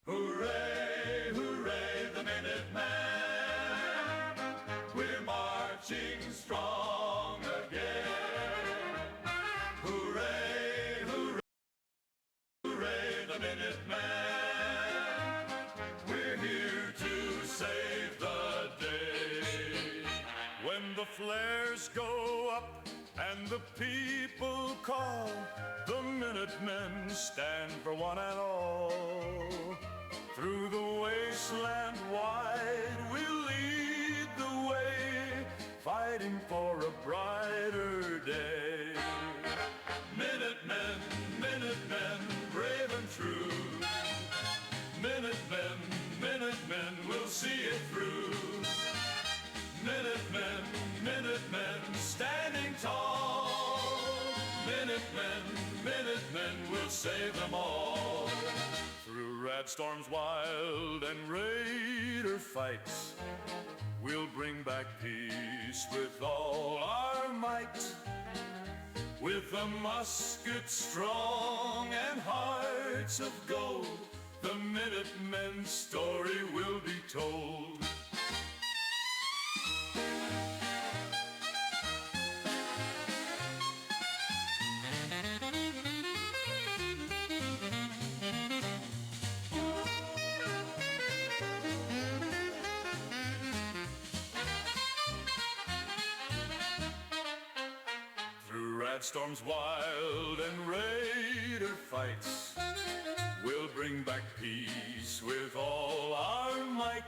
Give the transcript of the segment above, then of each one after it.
Hooray, hooray, the Minutemen! We're marching strong again. Hooray, hooray, hooray, the Minutemen! We're here to save the day. When the flares go up and the people call, the Minutemen stand for one and all. Through the wasteland wide, we'll lead the way, fighting for a brighter day. Minutemen, Minutemen, brave and true. Minutemen, Minutemen, we'll see it through. Minutemen, Minutemen, standing tall. Minutemen, Minutemen, we'll save them all. Through rad storms wild and raider fights, we'll bring back peace with all our might. With a musket strong and hearts of gold, the Minutemen's story will be told. Storms wild and raider fights, we'll bring back peace with all our might.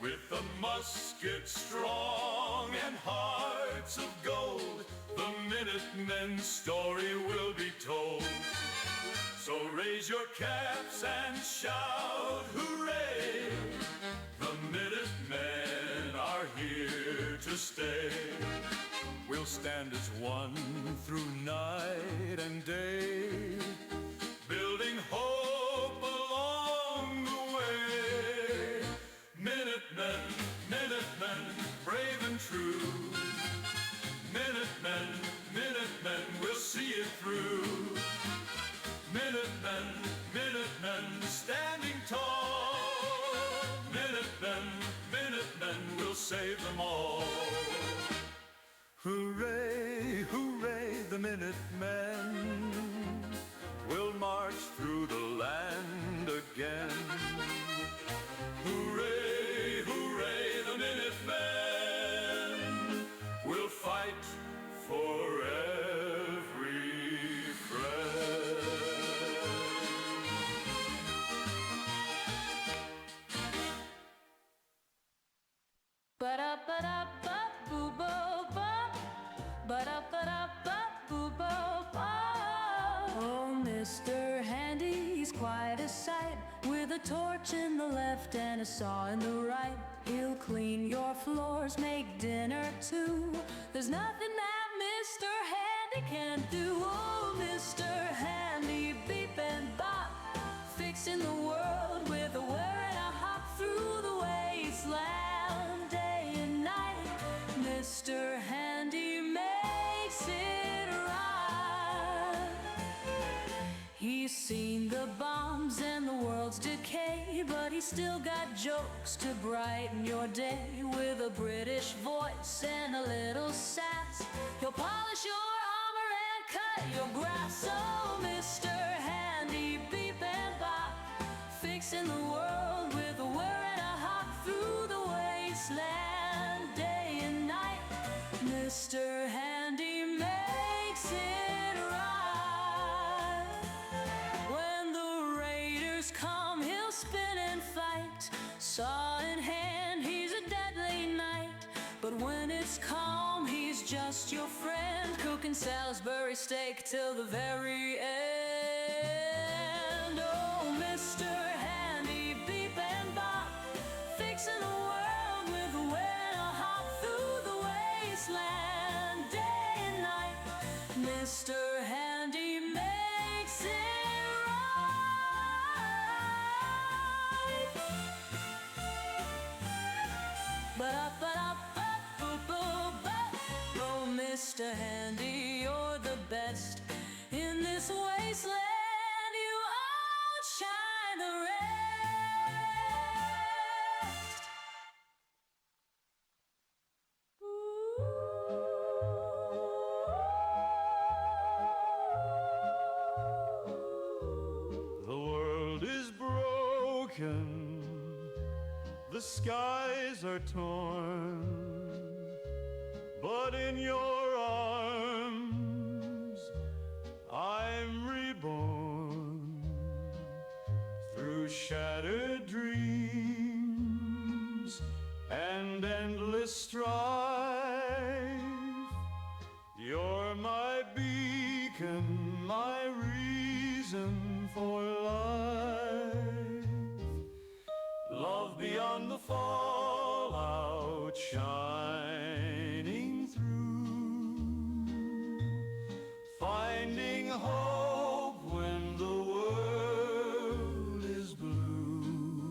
With a musket strong and hearts of gold, the Minutemen's story will be told. So raise your caps and shout hooray, the Minutemen are here to stay. We'll stand as one through night and day, building hope along the way. Minutemen, Minutemen, brave and true. Minutemen, Minutemen, we'll see it through. Minutemen, Minutemen, standing tall. Minutemen, Minutemen, we'll save them all. Hooray, hooray, the Minutemen will march through the land again. Hooray, hooray, the Minutemen will fight for every friend. Oh, Mr. Handy, he's quite a sight, with a torch in the left and a saw in the right. He'll clean your floors, make dinner too. There's nothing that Mr. Handy can't do. Oh, Mr. Handy, beep and bop, fixing the world with a whir and a hop through the wasteland day and night. Mr. Handy makes it right. He's seen the bombs and the world's decay, but he's still got jokes to brighten your day. With a British voice and a little sass, he'll polish your armor and cut your grass. Oh, Mr. Handy, beep and bop, fixing the world with a whir and a hop through the wasteland day and night. Mr. Handy makes it right. When the raiders come, he'll spin and fight. Saw in hand, he's a deadly knight. But when it's calm, he's just your friend, cooking Salisbury steak till the very end. Oh, Mr. Handy, beep and bop, fixing the world with a whir and a hop through the wasteland day and night. Mr. Handy makes it right. Oh, Mr. Handy, you're the best in this wasteland. You outshine the broken, the skies are torn, but in your arms I'm reborn. Through shattered dreams and endless strife, you're my beacon, my reason for life. Love beyond the fallout, shining through, finding hope when the world is blue.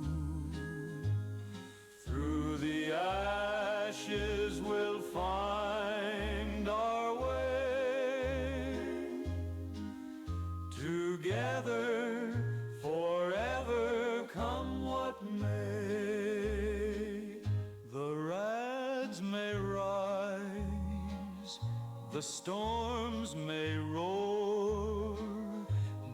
Through the ashes we'll find our way, together forever, come what may. The rads may rise, the storms may roar,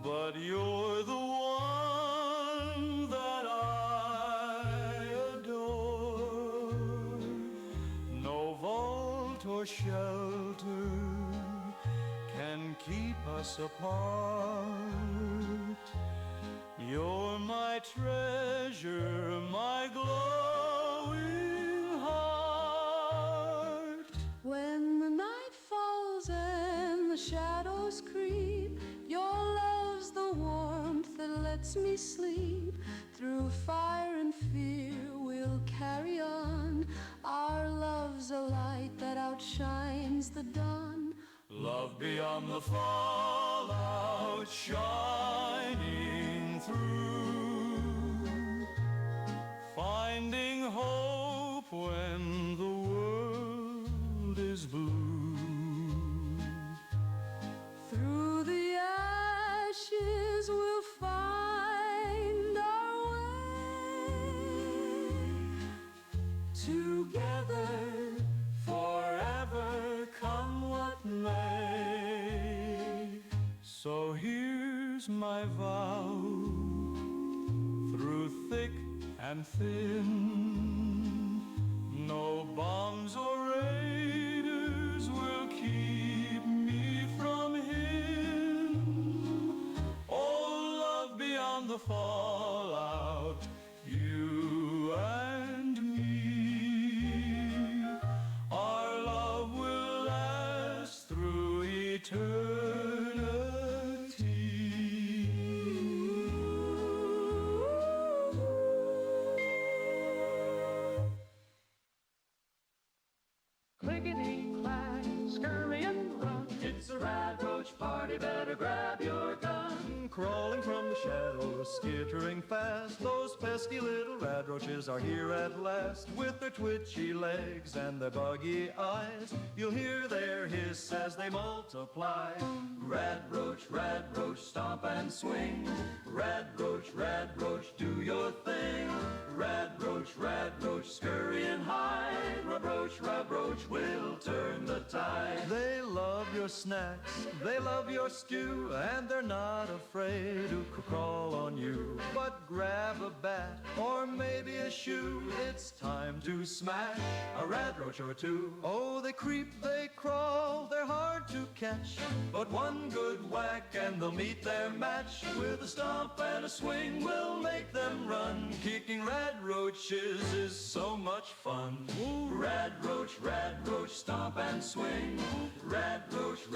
but you're the one that I adore. No vault or shelter can keep us apart. You're my treasure, my glowing heart. When the night falls and the shadows creep, your love's the warmth that lets me sleep. Through fire and fear we'll carry on. Our love's a light that outshines the dawn. Love beyond the fallout, shining through, finding hope when the world is blue. Through the ashes we'll find our way, together Forever, come what may. So here's my vow, through thick and thin, no bombs or raiders will keep me from him. Oh, love beyond the fallout, you and me. Our love will last through eternity. Clickety-clack, scurry and run. It's a rad roach party, better grab your gun. Crawling from the shadows, skittering fast, those pesky little rad roaches are here at last. With their twitchy legs and their buggy eyes, you'll hear their hiss as they multiply. Rad roach, stomp and swing. Rad roach, do your thing. Rad roach, scurry and hide. Rad roach, will turn the tide. They love your snacks, they love your stew, and they're not afraid to crawl on you. But grab a bat or maybe a shoe, it's time to smash a rad roach or two. Oh, they creep, they crawl, they're hard to catch, but one good whack and they'll meet their match. With a stomp and a swing, we'll make them run. Kicking rad roaches is so much fun. Ooh, rad roach, stomp and swing. Rad roach,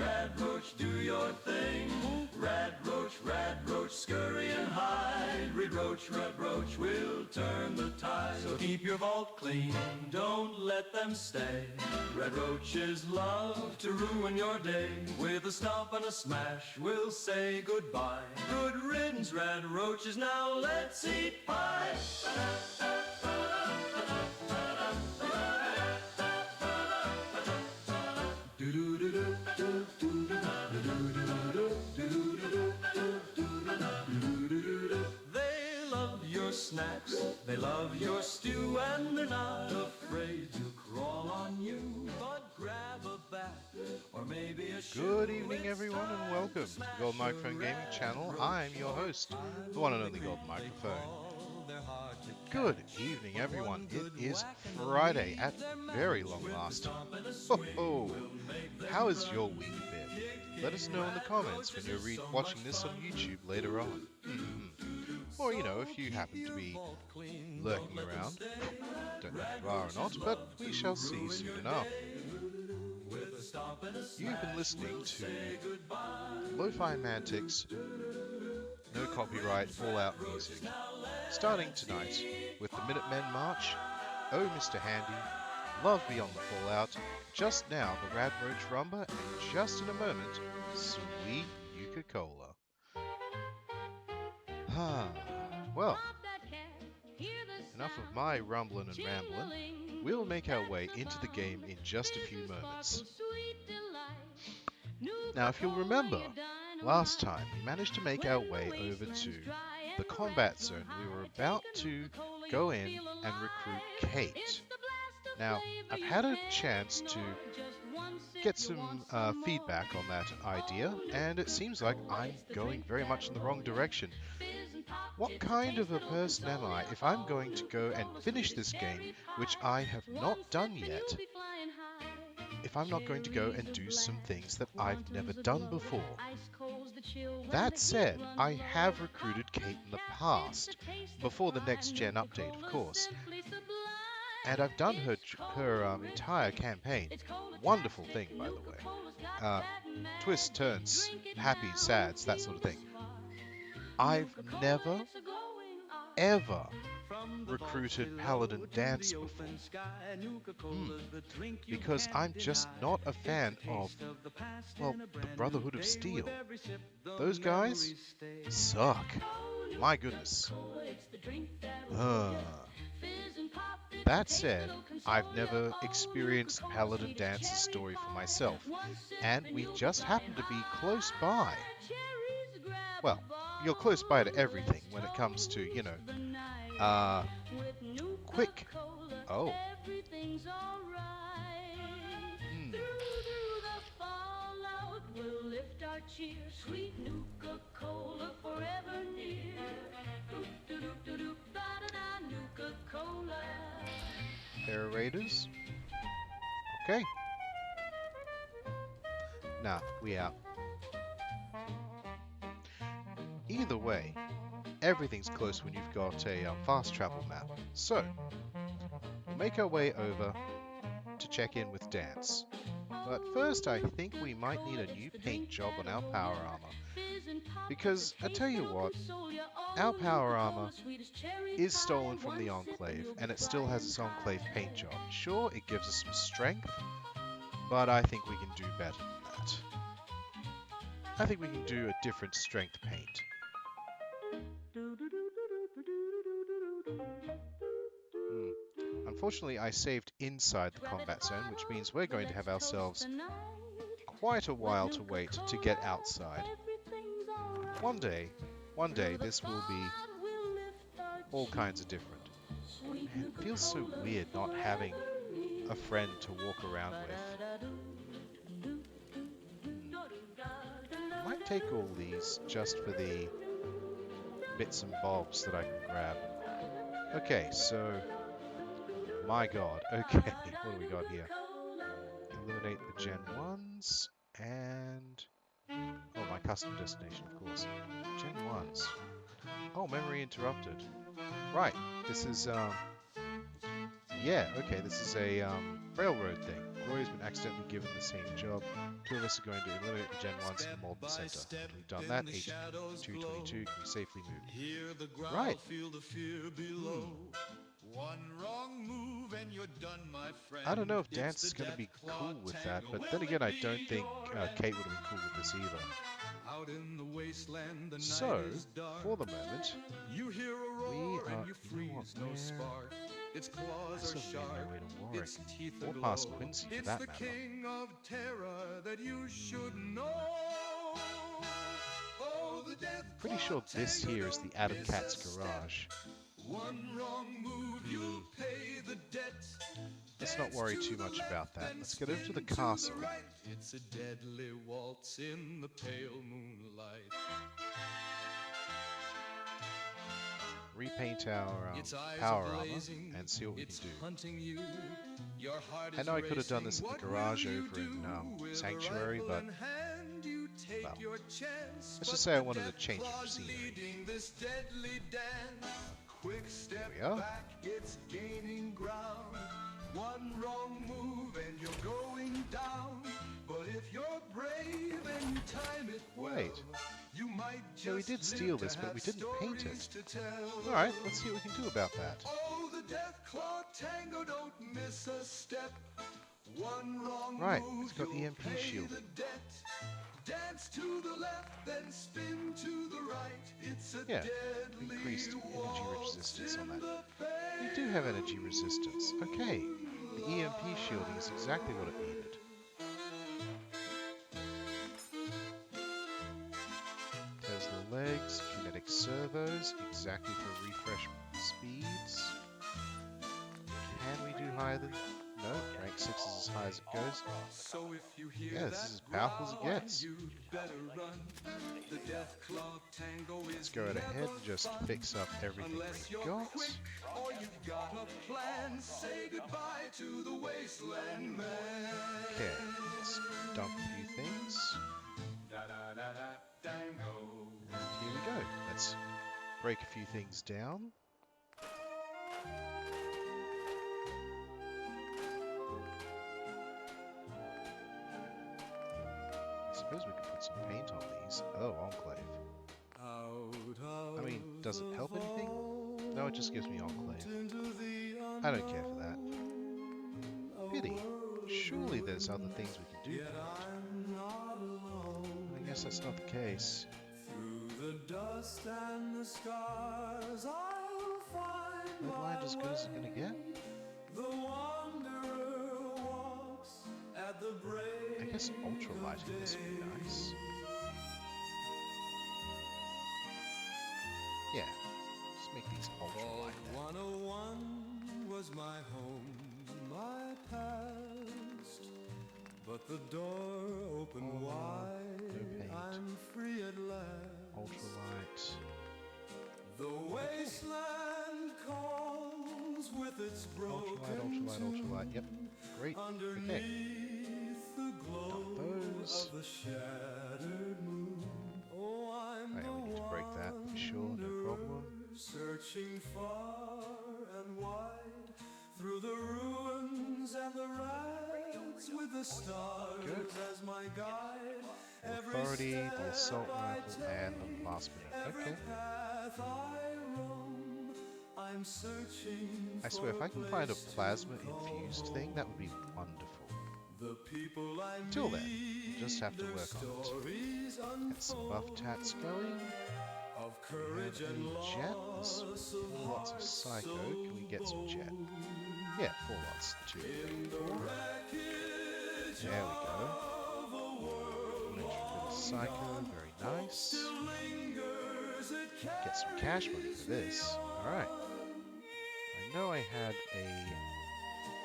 do your thing. Rad roach, scurry and hide. Red roach, will turn the tide. So keep your vault clean, don't let them stay. Red roaches love to ruin your day. With a stomp and a smash, we'll say goodbye. Good riddance, red roaches, now let's eat pie. They love your snacks, they love your stew, and they're not afraid to crawl on you. But grab a bat or maybe a shoe. Good evening, everyone, and welcome to the Gold Microphone Gaming Channel. I'm your host, the one and only Gold Microphone. Good evening, everyone. It is Friday at very long last. Ho ho! How has your week been? Let us know in the comments when you're watching this on YouTube later on. Or, if you happen to be lurking around. Don't know if you are or not, but we shall see soon enough. You've been listening to Lo-Fi Mantic's no copyright Fallout music, starting tonight with the Minutemen March, Oh Mr. Handy, Love Beyond the Fallout, just now the Rad Roach Rumba, and just in a moment, Sweet Nuka-Cola. Well, enough of my rumbling and rambling. We'll make our way into the game in just a few moments. Now, if you'll remember, last time we managed to make our way over to the combat zone. We were about to go in and recruit Cait. Now, I've had a chance to get some feedback on that idea, and it seems like I'm going very much in the wrong direction. What kind of a person am I if I'm going to go and finish this game, which I have not done yet, if I'm not going to go and do some things that I've never done before? That said, I have recruited Cait in the past, before the next gen update, of course, and I've done her entire campaign. Wonderful thing, by the way. Twists, turns, happy, sads, that sort of thing. I've never, ever recruited Paladin Danse before. Because I'm just not a fan of, well, the Brotherhood of Steel. Those guys suck. My goodness. That said, I've never experienced Paladin Dance's story for myself, and we just happen to be close by. Well, you're close by to everything when it comes to, quick. Oh. Sweet Nuka-Cola forever near. Nuka-Cola. Aerators. Okay. Nah, we out. Either way, everything's close when you've got a fast travel map. So, we'll make our way over to check in with Danse. But first, I think we might need a new paint job on our power armor. Because, I tell you what, our power armor is stolen from the Enclave, and it still has its Enclave paint job. Sure, it gives us some strength, but I think we can do better than that. I think we can do a different strength paint. Unfortunately, I saved inside the combat zone, which means we're going to have ourselves quite a while to wait to get outside. One day, this will be all kinds of different. Man, it feels so weird not having a friend to walk around with. I might take all these just for the bits and bobs that I can grab. Okay, so... My god, okay, what do we got here? Eliminate the Gen 1s, and... Oh, my custom destination, of course. Gen 1s. Oh, memory interrupted. Right, this is, yeah, okay, this is a, railroad thing. Glory's been accidentally given the same job. Two of us are going to eliminate the Gen 1s in the Malden Center. We've done that, H222 can be safely moved. Right. One wrong move and you're done, my friend. I don't know if Danse is going to be cool with that, but then again, I don't think Cait would have been cool with this either. Out in the wasteland, the So, night is dark. for the moment, You hear a roar and you freeze, no where... spark. Its I claws still are made my sharp, way to Warwick, its teeth or aglow. past Quincy for It's that the matter. king of terror that you should know. Oh, the death Pretty sure this here is the Adam Cat's garage. One wrong move, you'll pay the debt. Let's not worry too much about that. Let's get over to the castle. Right. It's a deadly waltz in the pale moonlight. repaint our Its eyes power are armor blazing, and see what we it's can do. hunting you. Your heart I is know I could have done racing. this at the What garage will you over do in with a Sanctuary, rifle but in hand? You take well, your chance, let's but just say I the wanted to death change of claw's scenery. leading this deadly dance. Quick step we are. back, it's gaining ground. One wrong move and you're going down. But if you're brave and you time it well, Wait. you might just Yeah, we did steal this, but we didn't paint it. Alright, let's see what we can do about that. Oh, the death claw tango, don't miss a step. One wrong Right, move, it's got you'll EMP pay shielding. the debt. Dance to the left, then spin to the right. It's a Yeah, deadly increased energy waltz resistance on in that. the We do have energy resistance. Okay, the EMP shielding is exactly what it needed. Tesla legs, kinetic servos, exactly for refresh speeds. Can we do higher than... No, rank 6 is as high as it goes. So if you hear Yeah, this that is as powerful as it growl, gets. you'd better run. The death claw tango is Let's go right ahead never and just fun fix up everything unless we've you're got. quick or you've got a plan. Say goodbye to the wasteland man. Okay, let's dump a few things. Da da da da tango. And here we go. Let's break a few things down. I suppose we could put some paint on these. Oh, Enclave. I mean, does it help anything? No, it just gives me Enclave. I don't care for that. Pity. Surely there's other things we can do. I guess that's not the case. Through the dust and the scars, I'll find Red line as good as it's gonna get? the wanderer walks at the break. I guess ultralighting this would be nice. Yeah, just make these ultralight then. 101 was my home, my past, but the door opened Oh, no. wide. No paint. I'm free at last. Ultralight. The wasteland calls with its broken Ultralight, ultralight. Yep, great. underneath Okay. the glow Those. of the shattered moon. Oh, I'm Right, the we need to break that for sure, no wanderer, problem. searching far and wide through the ruins and the rags with the stars Good. as my guide. Every Authority, the step assault I rifle, and the take, last minute. every Okay. path I roam, I'm searching I swear, if for I can find a place to plasma call infused thing, that would be wonderful. the people I Until then, meet, just have to their work on it. stories Get some buff unfold tats going. of We have courage and any jet. loss There's of lots of hearts psycho. so Can we get some jet? bold. Yeah, 4 lots. 2, 3, 4. Wreckage There we go. of a world Dimension for the psycho. Very nice. still lingers, it Get some cash money for this. Alright. I know I had a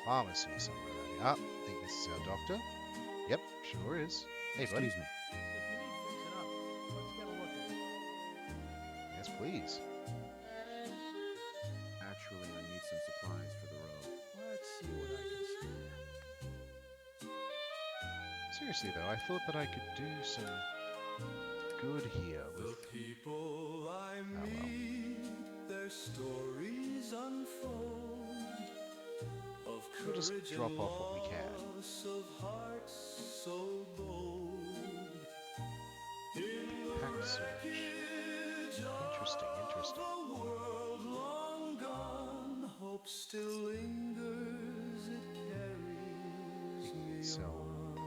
pharmacy somewhere around here. Ah, I think this is our doctor. Yep, sure is. Hey, buddy. Excuse me. If you need fixing up, let's get a look at it. Yes, please. Actually, I need some supplies for the road. Let's see what I can steal. Seriously though, I thought that I could do some good here The with... people I well. meet, their stories unfold of We'll just courage drop and off what we can. loss of hearts so bold. In the Pack search. wreckage Interesting, interesting. of a world long gone, hope still lingers, it carries me Sell on.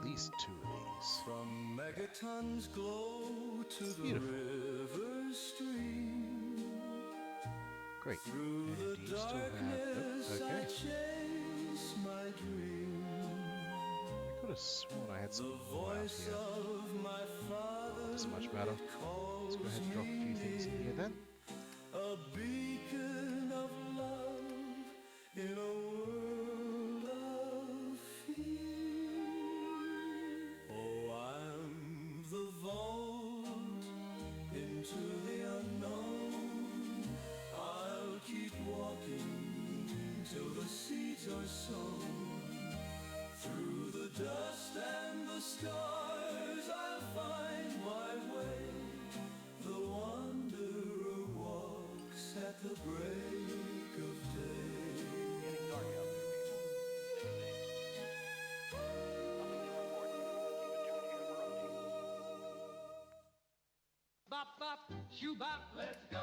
at least 2 of these. From megatons glow to the Beautiful. river stream. Great. Through And the do you still have... darkness Oh, I okay. chase my dream. I could have sworn I had The some more out voice here. of my father Doesn't much matter. Let's go ahead and drop a few things in here then. a beacon of love in a world of fear. Oh, I'm the vault into the unknown. sown. Through the dust and the scars, I'll find my way. The wanderer walks at the break of day. Getting dark out there, Bop, bop, shoo bop, let's go.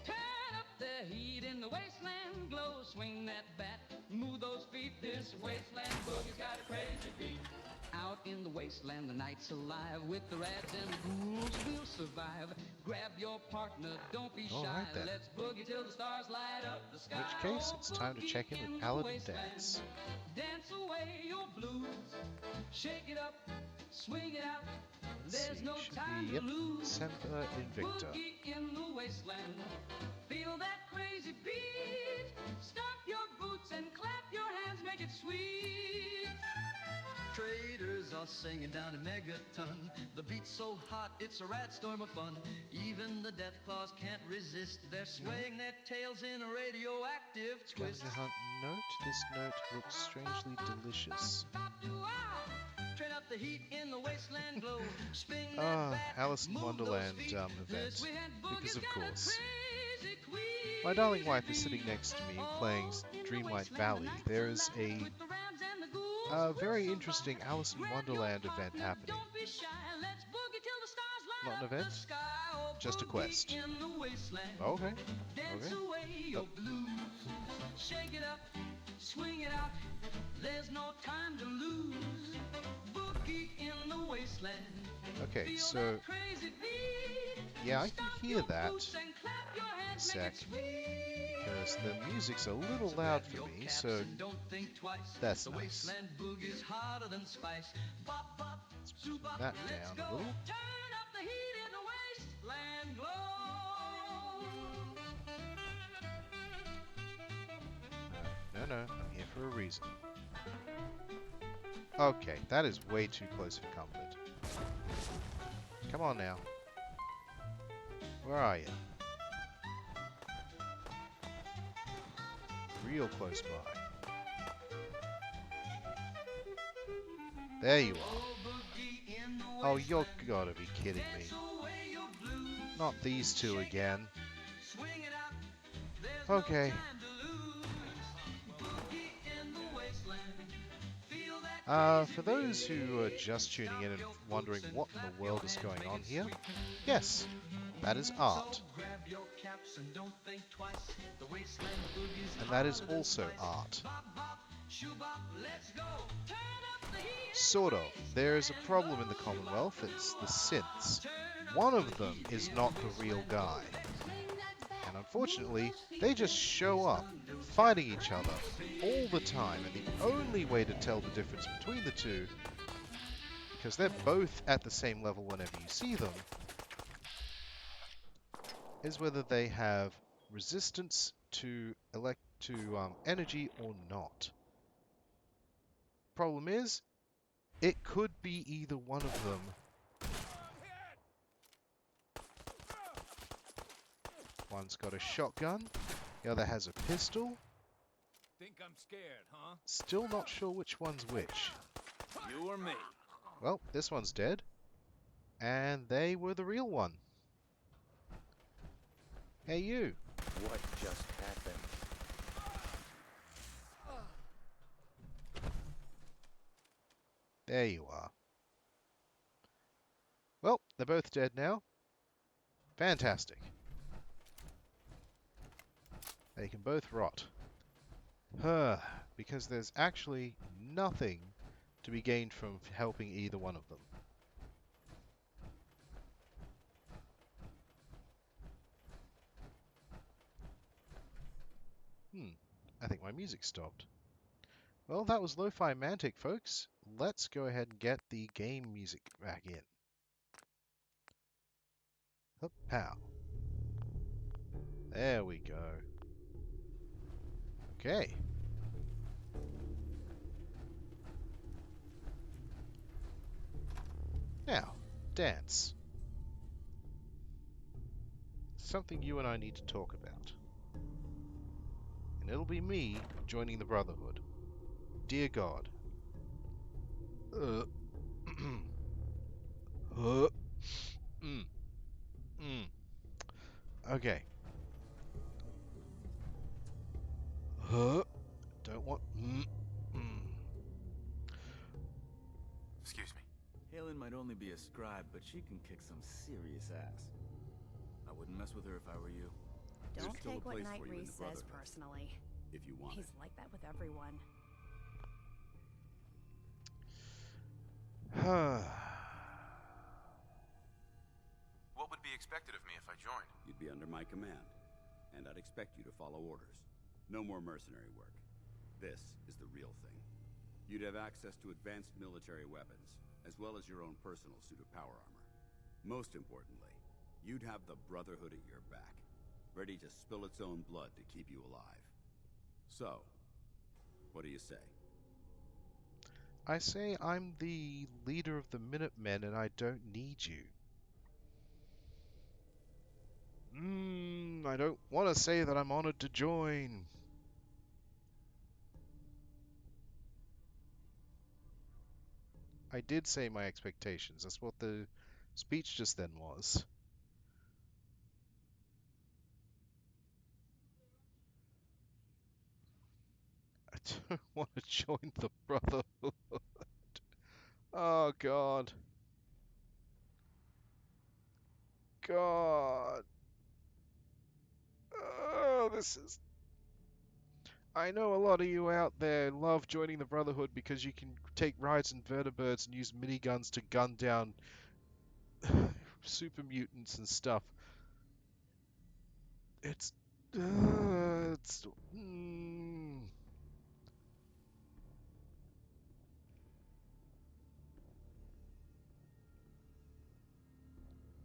Turn up the heat in the wasteland glow. Swing that bat, move those feet. This wasteland boogie's got a crazy beat. Out in the wasteland, the night's alive. With the rats and the ghouls, we'll survive. Grab your partner, don't be All shy. right, then. Let's boogie till the stars light up the sky. In which case, it's time to check in with Paladin Danse. Dance away your blues. Shake it up, swing it out. There's no time to lose. Semper Invicta. Boogie in the wasteland. Feel that crazy beat. Stomp your boots and clap your hands, make it sweet. Traders are singing down in Megaton. The beat's so hot, it's a rat storm of fun. Even the death claws can't resist. They're swaying their tails in a radioactive twist. Note, this note looks strangely delicious. Turn up the heat in the wasteland glow. Spin that bat, Alice in move Wonderland those feet. event. This Because of Boogie's got a course. crazy queen. My darling wife is sitting next to me playing Dreamlight Valley. There is a very interesting Alice in Wonderland event happening. Not an event, just a quest. Okay, okay. Shake it up, swing it out. There's no time to lose. Boogie in the wasteland. Okay, so yeah, I can hear that. Sec, because the music's a little loud for me, so that's nice. Let's bring that down a little. No, I'm here for a reason. Okay, that is way too close for comfort. Come on now. Where are you? Real close by. There you are. Oh, you're gotta be kidding me. Not these two again. Okay. For those who are just tuning in and wondering what in the world is going on here, yes, that is art. And that is also art. Sort of. There is a problem in the Commonwealth, it's the synths. One of them is not the real guy. And unfortunately, they just show up, fighting each other all the time, and the only way to tell the difference between the two, because they're both at the same level whenever you see them, is whether they have resistance to energy or not. Problem is, it could be either one of them. One's got a shotgun, the other has a pistol. Think I'm scared, huh? Still not sure which one's which. You or me? Well, this one's dead. And they were the real one. Hey, you. What just happened? There you are. Well, they're both dead now. Fantastic. They can both rot. Because there's actually nothing to be gained from helping either one of them. I think my music stopped. Well, that was Lo-Fi Mantic, folks. Let's go ahead and get the game music back in. Hup, pow. There we go. Okay. Now, dance. Something you and I need to talk about. And it'll be me joining the Brotherhood. dear God. Uh, mm, mm. Okay. Don't want. Excuse me. Halen might only be a scribe, but she can kick some serious ass. I wouldn't mess with her if I were you. Don't There's still take a what place Knight for you in Reese the says Brotherhood, personally. if you want He's it. like that with everyone. What would be expected of me if I joined? You'd be under my command, and I'd expect you to follow orders. No more mercenary work. This is the real thing. You'd have access to advanced military weapons, as well as your own personal suit of power armor. Most importantly, you'd have the Brotherhood at your back, ready to spill its own blood to keep you alive. So, what do you say? I say I'm the leader of the Minutemen and I don't need you. I don't want to say that I'm honored to join. I did say my expectations. That's what the speech just then was. I don't want to join the Brotherhood. Oh, God. God. Oh, this is... I know a lot of you out there love joining the Brotherhood because you can take rides in vertibirds and use miniguns to gun down super mutants and stuff. It's...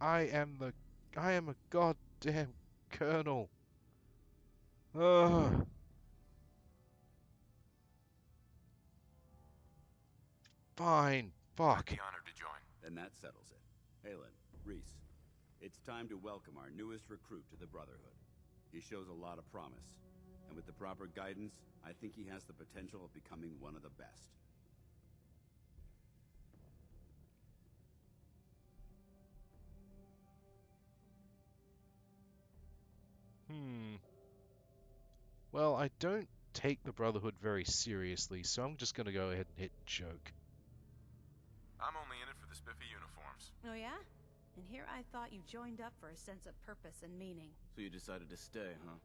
I am a goddamn colonel. Ugh. Fine. Fuck. I'd be honored to join. Then that settles it. Halen, Reese, it's time to welcome our newest recruit to the Brotherhood. He shows a lot of promise, and with the proper guidance, I think he has the potential of becoming one of the best. Well, I don't take the Brotherhood very seriously, so I'm just gonna go ahead and hit joke. I'm only in it for the spiffy uniforms. Oh yeah? And here I thought you joined up for a sense of purpose and meaning. So you decided to stay, huh?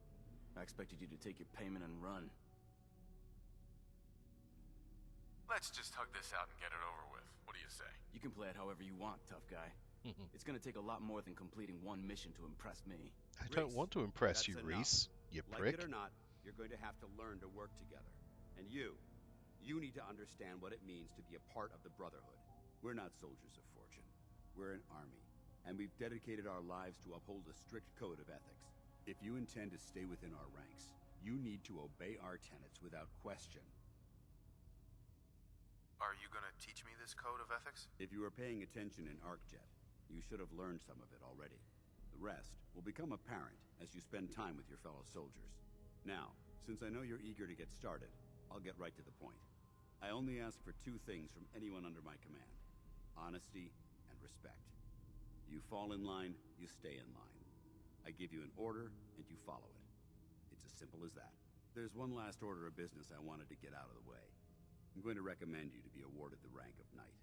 I expected you to take your payment and run. Let's just hug this out and get it over with. What do you say? You can play it however you want, tough guy. It's gonna take a lot more than completing one mission to impress me. I don't want to impress you, Reese, you prick. Like it or not, you're going to have to learn to work together. And you need to understand what it means to be a part of the Brotherhood. We're not soldiers of fortune. We're an army, and we've dedicated our lives to uphold a strict code of ethics. If you intend to stay within our ranks, you need to obey our tenets without question. Are you gonna teach me this code of ethics? If you were paying attention in ArcJet, you should have learned some of it already. The rest will become apparent as you spend time with your fellow soldiers. Now, since I know you're eager to get started, I'll get right to the point. I only ask for two things from anyone under my command: honesty and respect. You fall in line, you stay in line. I give you an order, and you follow it. It's as simple as that. There's one last order of business I wanted to get out of the way. I'm going to recommend you to be awarded the rank of Knight.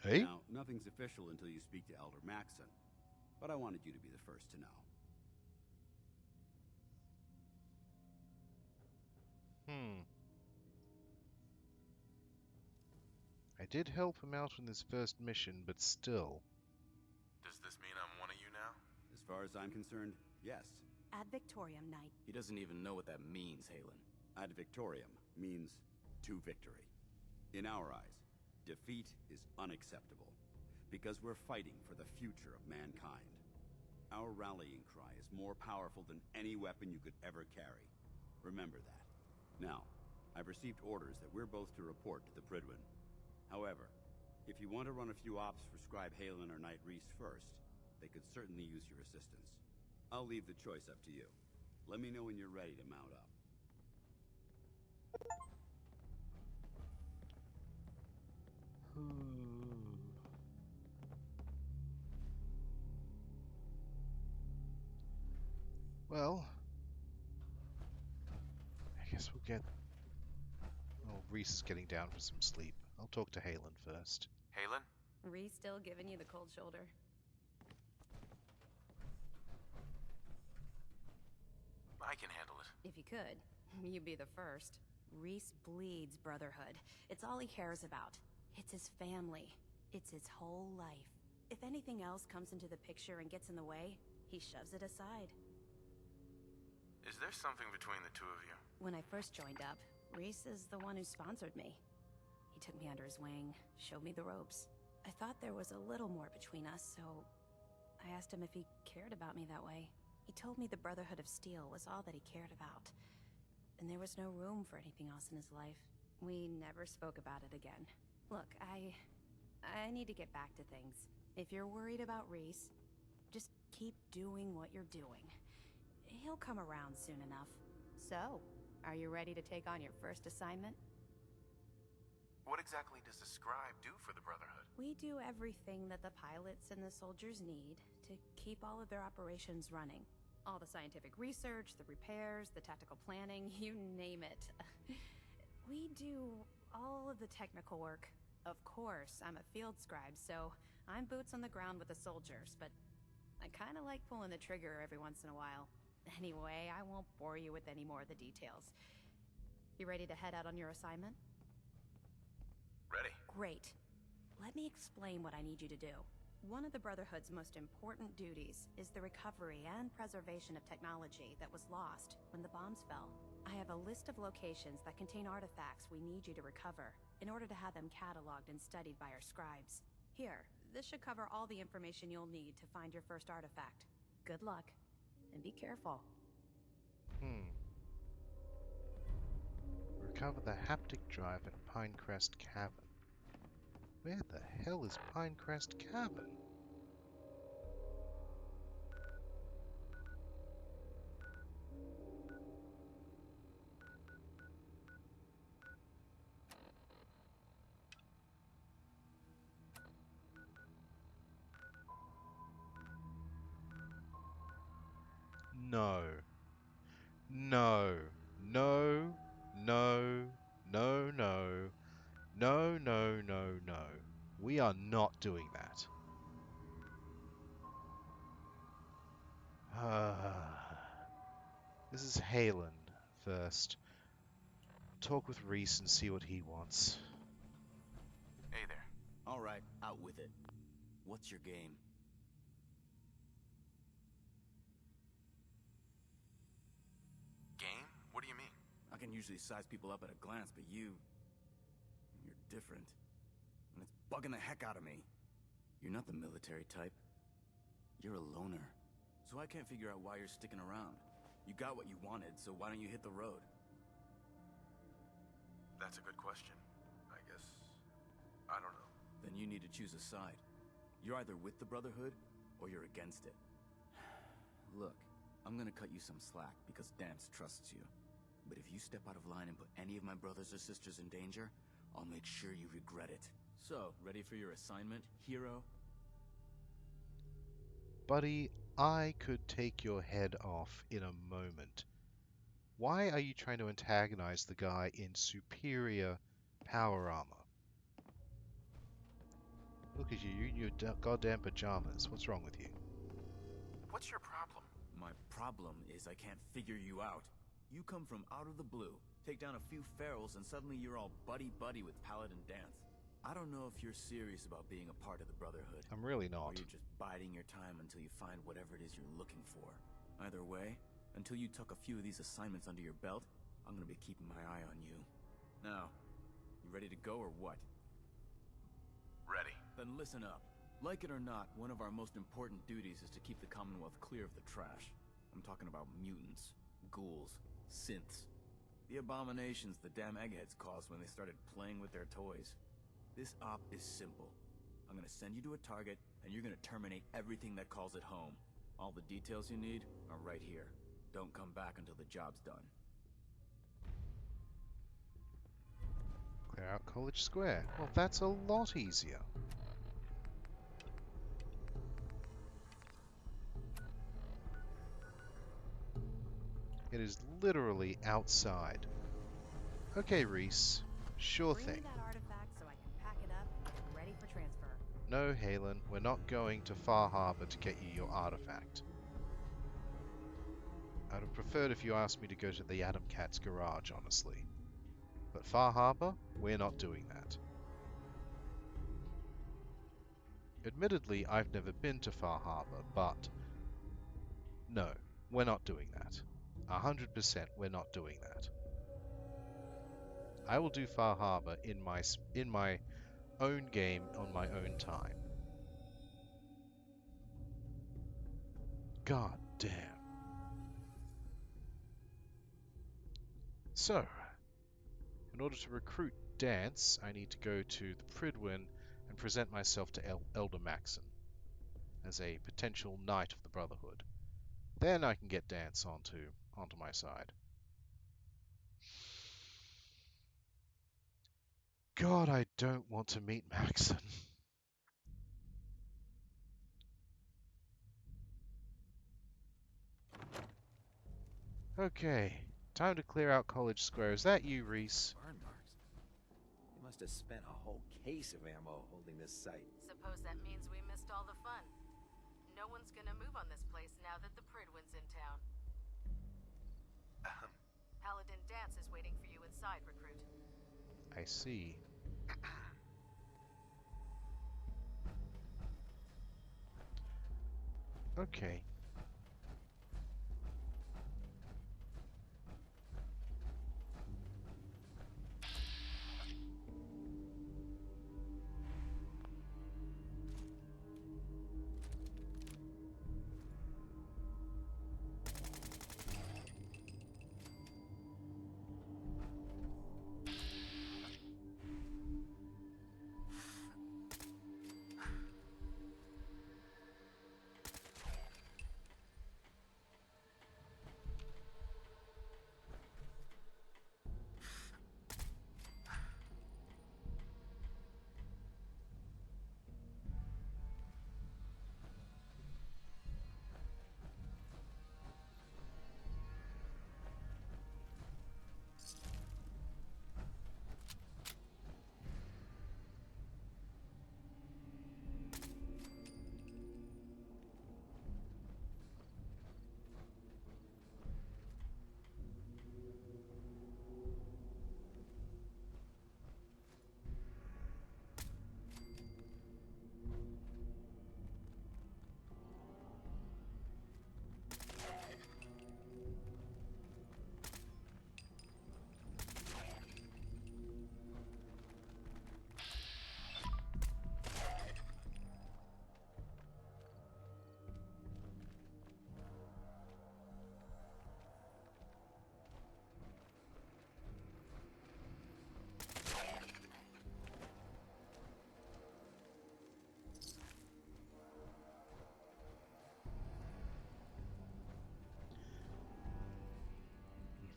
Hey? Now, nothing's official until you speak to Elder Maxson, but I wanted you to be the first to know. I did help him out in his first mission, but still. Does this mean I'm one of you now? As far as I'm concerned, yes. Ad Victoriam, Knight. He doesn't even know what that means, Halen. Ad Victoriam means to victory. In our eyes, defeat is unacceptable, because we're fighting for the future of mankind. Our rallying cry is more powerful than any weapon you could ever carry. Remember that. Now, I've received orders that we're both to report to the Pridwin. However, if you want to run a few ops for Scribe Halen or Knight Reese first, they could certainly use your assistance. I'll leave the choice up to you. Let me know when you're ready to mount up. Well, I guess we'll get... Oh, Reese is getting down for some sleep. I'll talk to Halen first. Halen? Reese still giving you the cold shoulder? I can handle it. If you could, you'd be the first. Reese bleeds Brotherhood. It's all he cares about. It's his family. It's his whole life. If anything else comes into the picture and gets in the way, he shoves it aside. Is there something between the two of you? When I first joined up, Reese is the one who sponsored me. He took me under his wing, showed me the ropes. I thought there was a little more between us, so I asked him if he cared about me that way. He told me the Brotherhood of Steel was all that he cared about, and there was no room for anything else in his life. We never spoke about it again. Look, I need to get back to things. If you're worried about Reese, just keep doing what you're doing. He'll come around soon enough. So, are you ready to take on your first assignment? What exactly does the scribe do for the Brotherhood? We do everything that the pilots and the soldiers need to keep all of their operations running. All the scientific research, the repairs, the tactical planning, you name it. We do all of the technical work. Of course, I'm a field scribe, so I'm boots on the ground with the soldiers, but I kind of like pulling the trigger every once in a while. Anyway, I won't bore you with any more of the details. You ready to head out on your assignment? Ready. Great. Let me explain what I need you to do. One of the Brotherhood's most important duties is the recovery and preservation of technology that was lost when the bombs fell. I have a list of locations that contain artifacts we need you to recover in order to have them cataloged and studied by our scribes. Here, this should cover all the information you'll need to find your first artifact. Good luck, and be careful. Recover the haptic drive at Pinecrest Cavern. Where the hell is Pinecrest Cavern? No. No. No. No. No. No. No, no, no, no. We are not doing that. This is Halen first. Talk with Reese and see what he wants. Hey there. All right, out with it. What's your game? Game? What do you mean? I can usually size people up at a glance, but you're different. And it's bugging the heck out of me. You're not the military type. You're a loner. So I can't figure out why you're sticking around. You got what you wanted, so why don't you hit the road? That's a good question. I guess... I don't know. Then you need to choose a side. You're either with the Brotherhood, or you're against it. Look, I'm gonna cut you some slack because Danse trusts you. But if you step out of line and put any of my brothers or sisters in danger, I'll make sure you regret it. So, ready for your assignment, hero? Buddy, I could take your head off in a moment. Why are you trying to antagonize the guy in superior power armor? Look at you, in your goddamn pajamas. What's wrong with you? What's your problem? My problem is I can't figure you out. You come from out of the blue, take down a few ferals, and suddenly you're all buddy-buddy with Paladin Danse. I don't know if you're serious about being a part of the Brotherhood. I'm really not. Or you're just biding your time until you find whatever it is you're looking for. Either way, until you tuck a few of these assignments under your belt, I'm gonna be keeping my eye on you. Now, you ready to go or what? Ready. Then listen up. Like it or not, one of our most important duties is to keep the Commonwealth clear of the trash. I'm talking about mutants, ghouls, synths. The abominations the damn eggheads caused when they started playing with their toys. This op is simple. I'm gonna send you to a target, and you're gonna terminate everything that calls it home. All the details you need are right here. Don't come back until the job's done. Clear out College Square. Well, that's a lot easier. It is literally outside. Okay, Reese. Sure Bring thing. me that artifact so I can pack it up and get ready for transfer. No, Halen, we're not going to Far Harbor to get you your artifact. I'd have preferred if you asked me to go to the Atom Cat's garage, honestly. But Far Harbor? We're not doing that. Admittedly, I've never been to Far Harbor, but no, we're not doing that. 100% we're not doing that. I will do Far Harbor in my own game on my own time. God damn. So, in order to recruit Danse, I need to go to the Pridwin and present myself to Elder Maxon as a potential knight of the Brotherhood. Then I can get Danse onto my side. God, I don't want to meet Maxon. Okay, time to clear out College Square. Is that you, Reese? Burn marks. They must have spent a whole case of ammo holding this site. Suppose that means we missed all the fun. No one's gonna move on this place now that the Pridwin's in town. Paladin Danse is waiting for you inside, recruit. I see. Okay.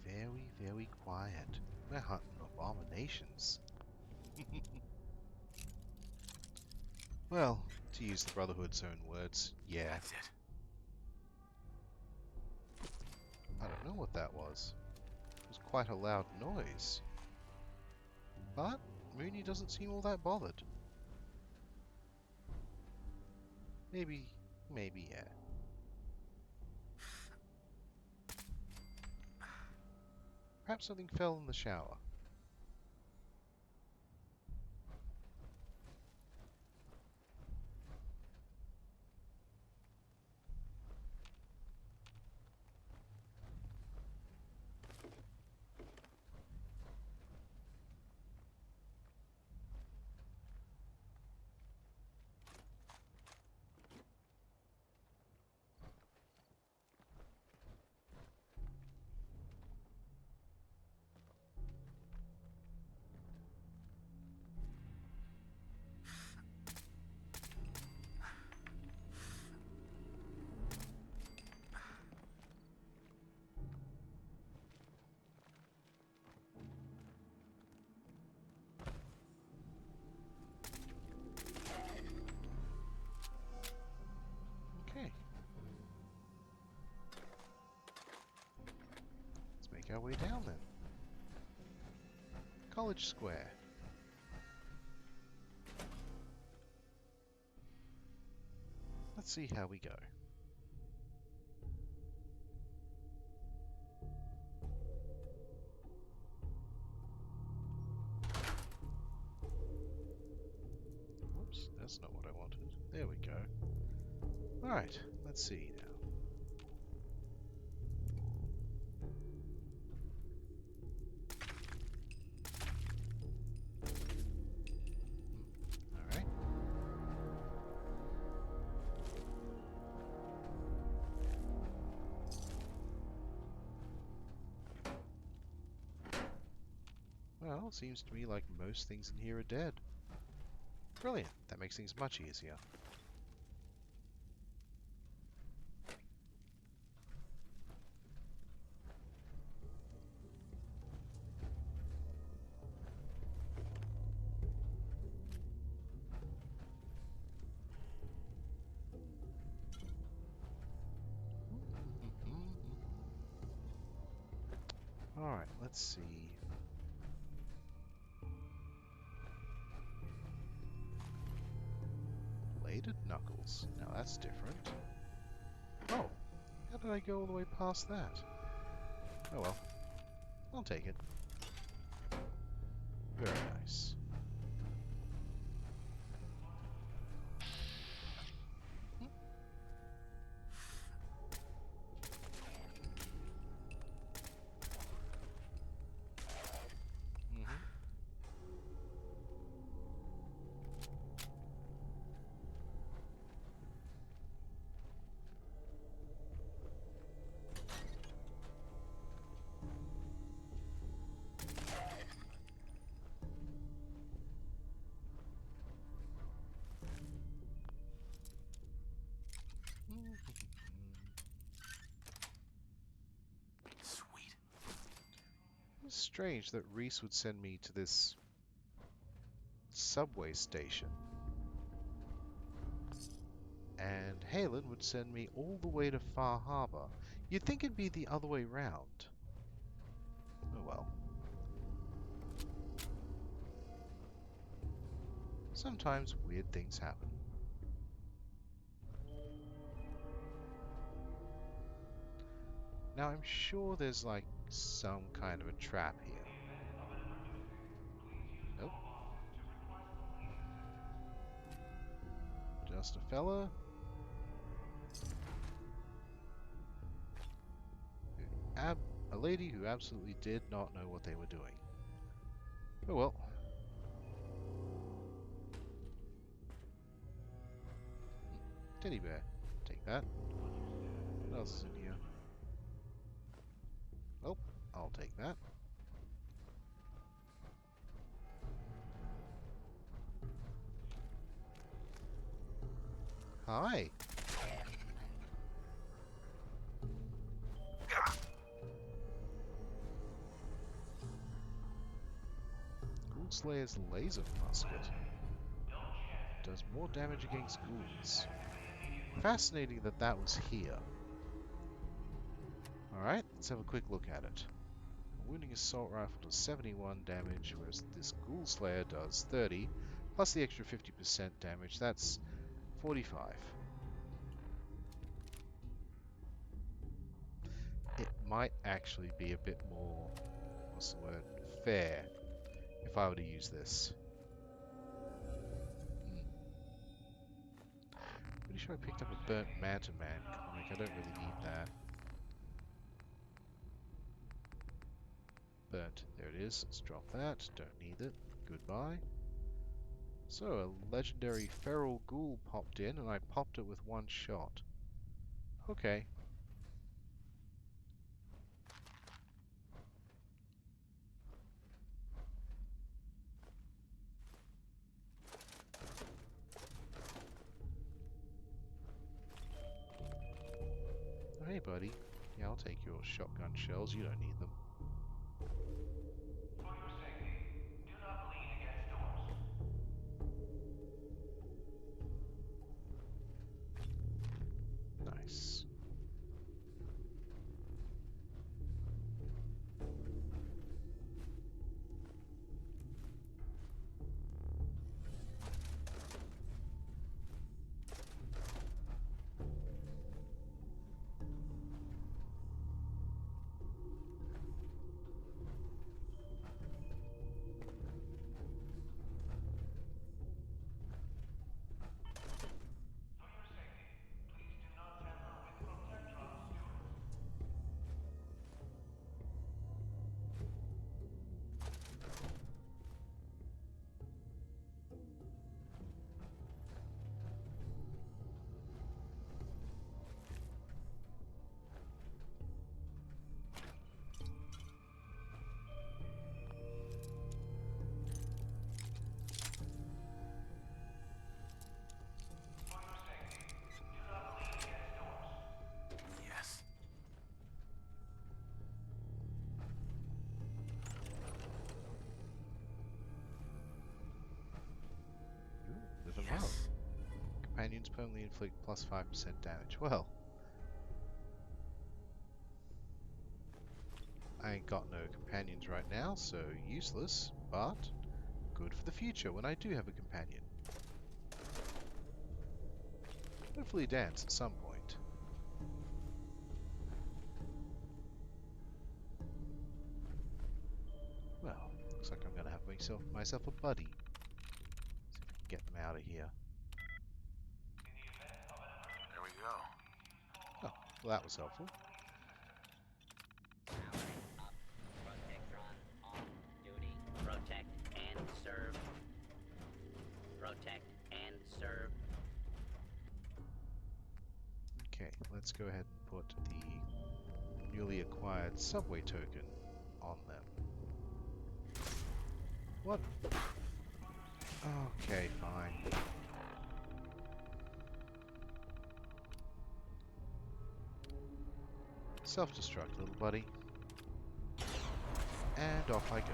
Very, very quiet. We're hunting abominations. Well, to use the Brotherhood's own words, yeah. That's it. I don't know what that was. It was quite a loud noise. But Mooney doesn't seem all that bothered. Maybe, yeah. Perhaps something fell in the shower. our way down then. College Square. Let's see how we go. Whoops, that's not what I wanted. There we go. Alright, let's see now. Alright. Well, seems to me like most things in here are dead. Brilliant. That makes things much easier. Alright, let's see. Bladed knuckles. Now that's different. Oh, how did I go all the way past that? Oh well. I'll take it. Very nice. Sweet. It's strange that Reese would send me to this subway station. And Halen would send me all the way to Far Harbor. You'd think it'd be the other way round. Oh well. Sometimes weird things happen. Now I'm sure there's like some kind of a trap here. Nope. Just a fella a lady who absolutely did not know what they were doing. Oh well. Teddy bear. Take that. What else is in here? Oh, I'll take that. Hi. Slayer's laser musket does more damage against ghouls. Fascinating that that was here. Alright, let's have a quick look at it. A wounding assault rifle does 71 damage, whereas this Ghoul Slayer does 30, plus the extra 50% damage, that's 45. It might actually be a bit more, what's the word, fair, if I were to use this. Pretty sure I picked up a burnt Manta Man comic. I don't really need that. Burnt. There it is. Let's drop that. Don't need it. Goodbye. So, a legendary feral ghoul popped in, and I popped it with one shot. Okay. Oh, hey, buddy. Yeah, I'll take your shotgun shells. You don't need them. For your safety, do not lean against doors. Nice. permanently inflict plus 5% damage. Well, I ain't got no companions right now, so useless, but good for the future when I do have a companion. Hopefully Danse at some point. Well, looks like I'm gonna have myself a buddy. See if I can get them out of here. There we go. Oh, well that was helpful. Protect and serve. Protect and serve. Okay, let's go ahead and put the newly acquired subway token on them. What? Okay, fine. Self-destruct, little buddy. And off I go.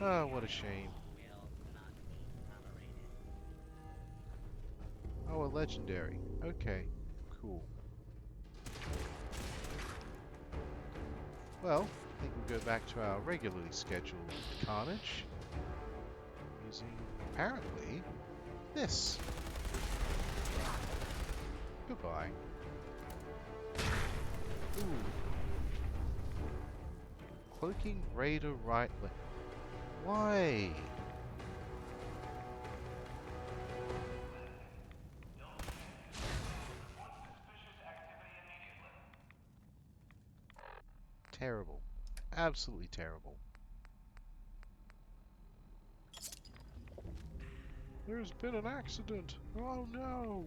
Oh, what a shame. Oh, a legendary. Okay, cool. Well, I think we'll go back to our regularly scheduled carnage. Using, apparently, this. Goodbye. Ooh. Cloaking Raider right leg. Why? Terrible. Absolutely terrible. There's been an accident. Oh no.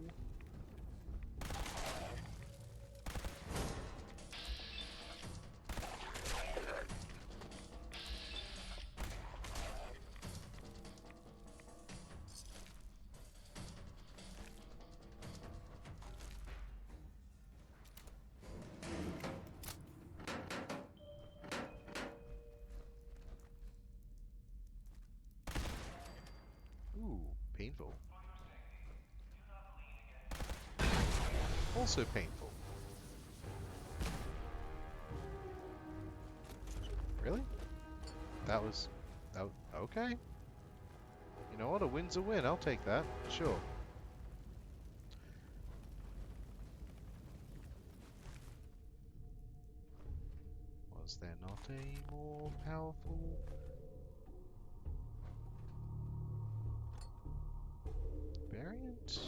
Ooh, painful. Also painful. Really? That was okay. You know what? A win's a win. I'll take that. Sure. Was there not a more powerful variant?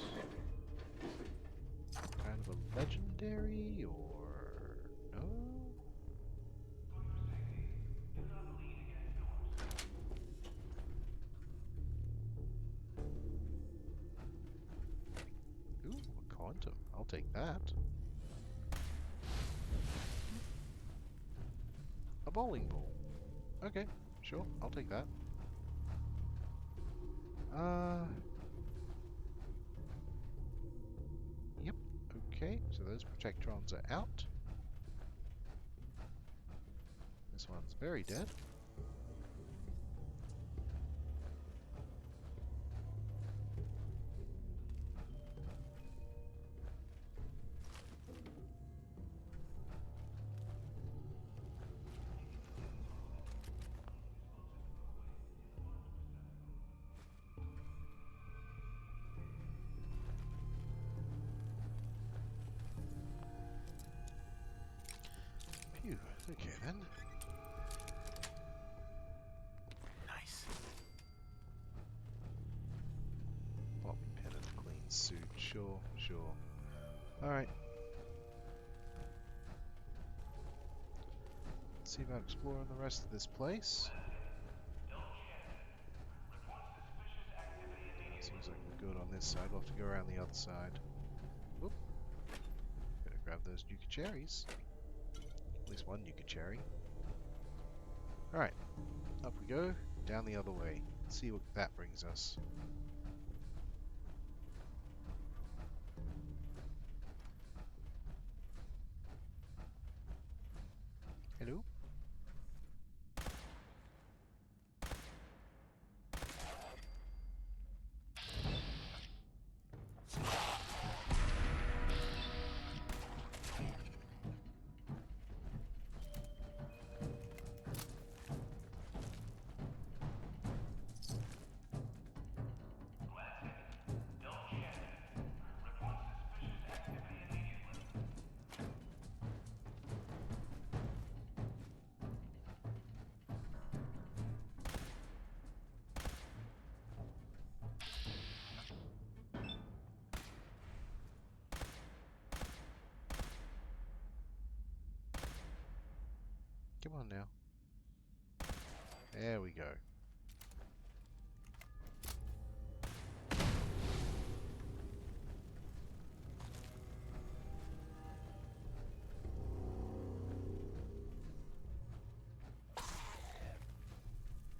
Kind of a legendary, or no? Ooh, a quantum. I'll take that. A bowling ball. Okay, sure. I'll take that. Yep. Okay, so those protectrons are out. This one's very dead. Phew, okay then. Nice. Bobby pin and a clean suit. Sure, sure. Alright. Let's see about exploring the rest of this place. Seems like we're good on this side. We'll have to go around the other side. Whoop. Gotta grab those Nuka cherries. At least one Nuka cherry. Alright. Up we go. Down the other way. Let's see what that brings us. Hello? Come on now. There we go.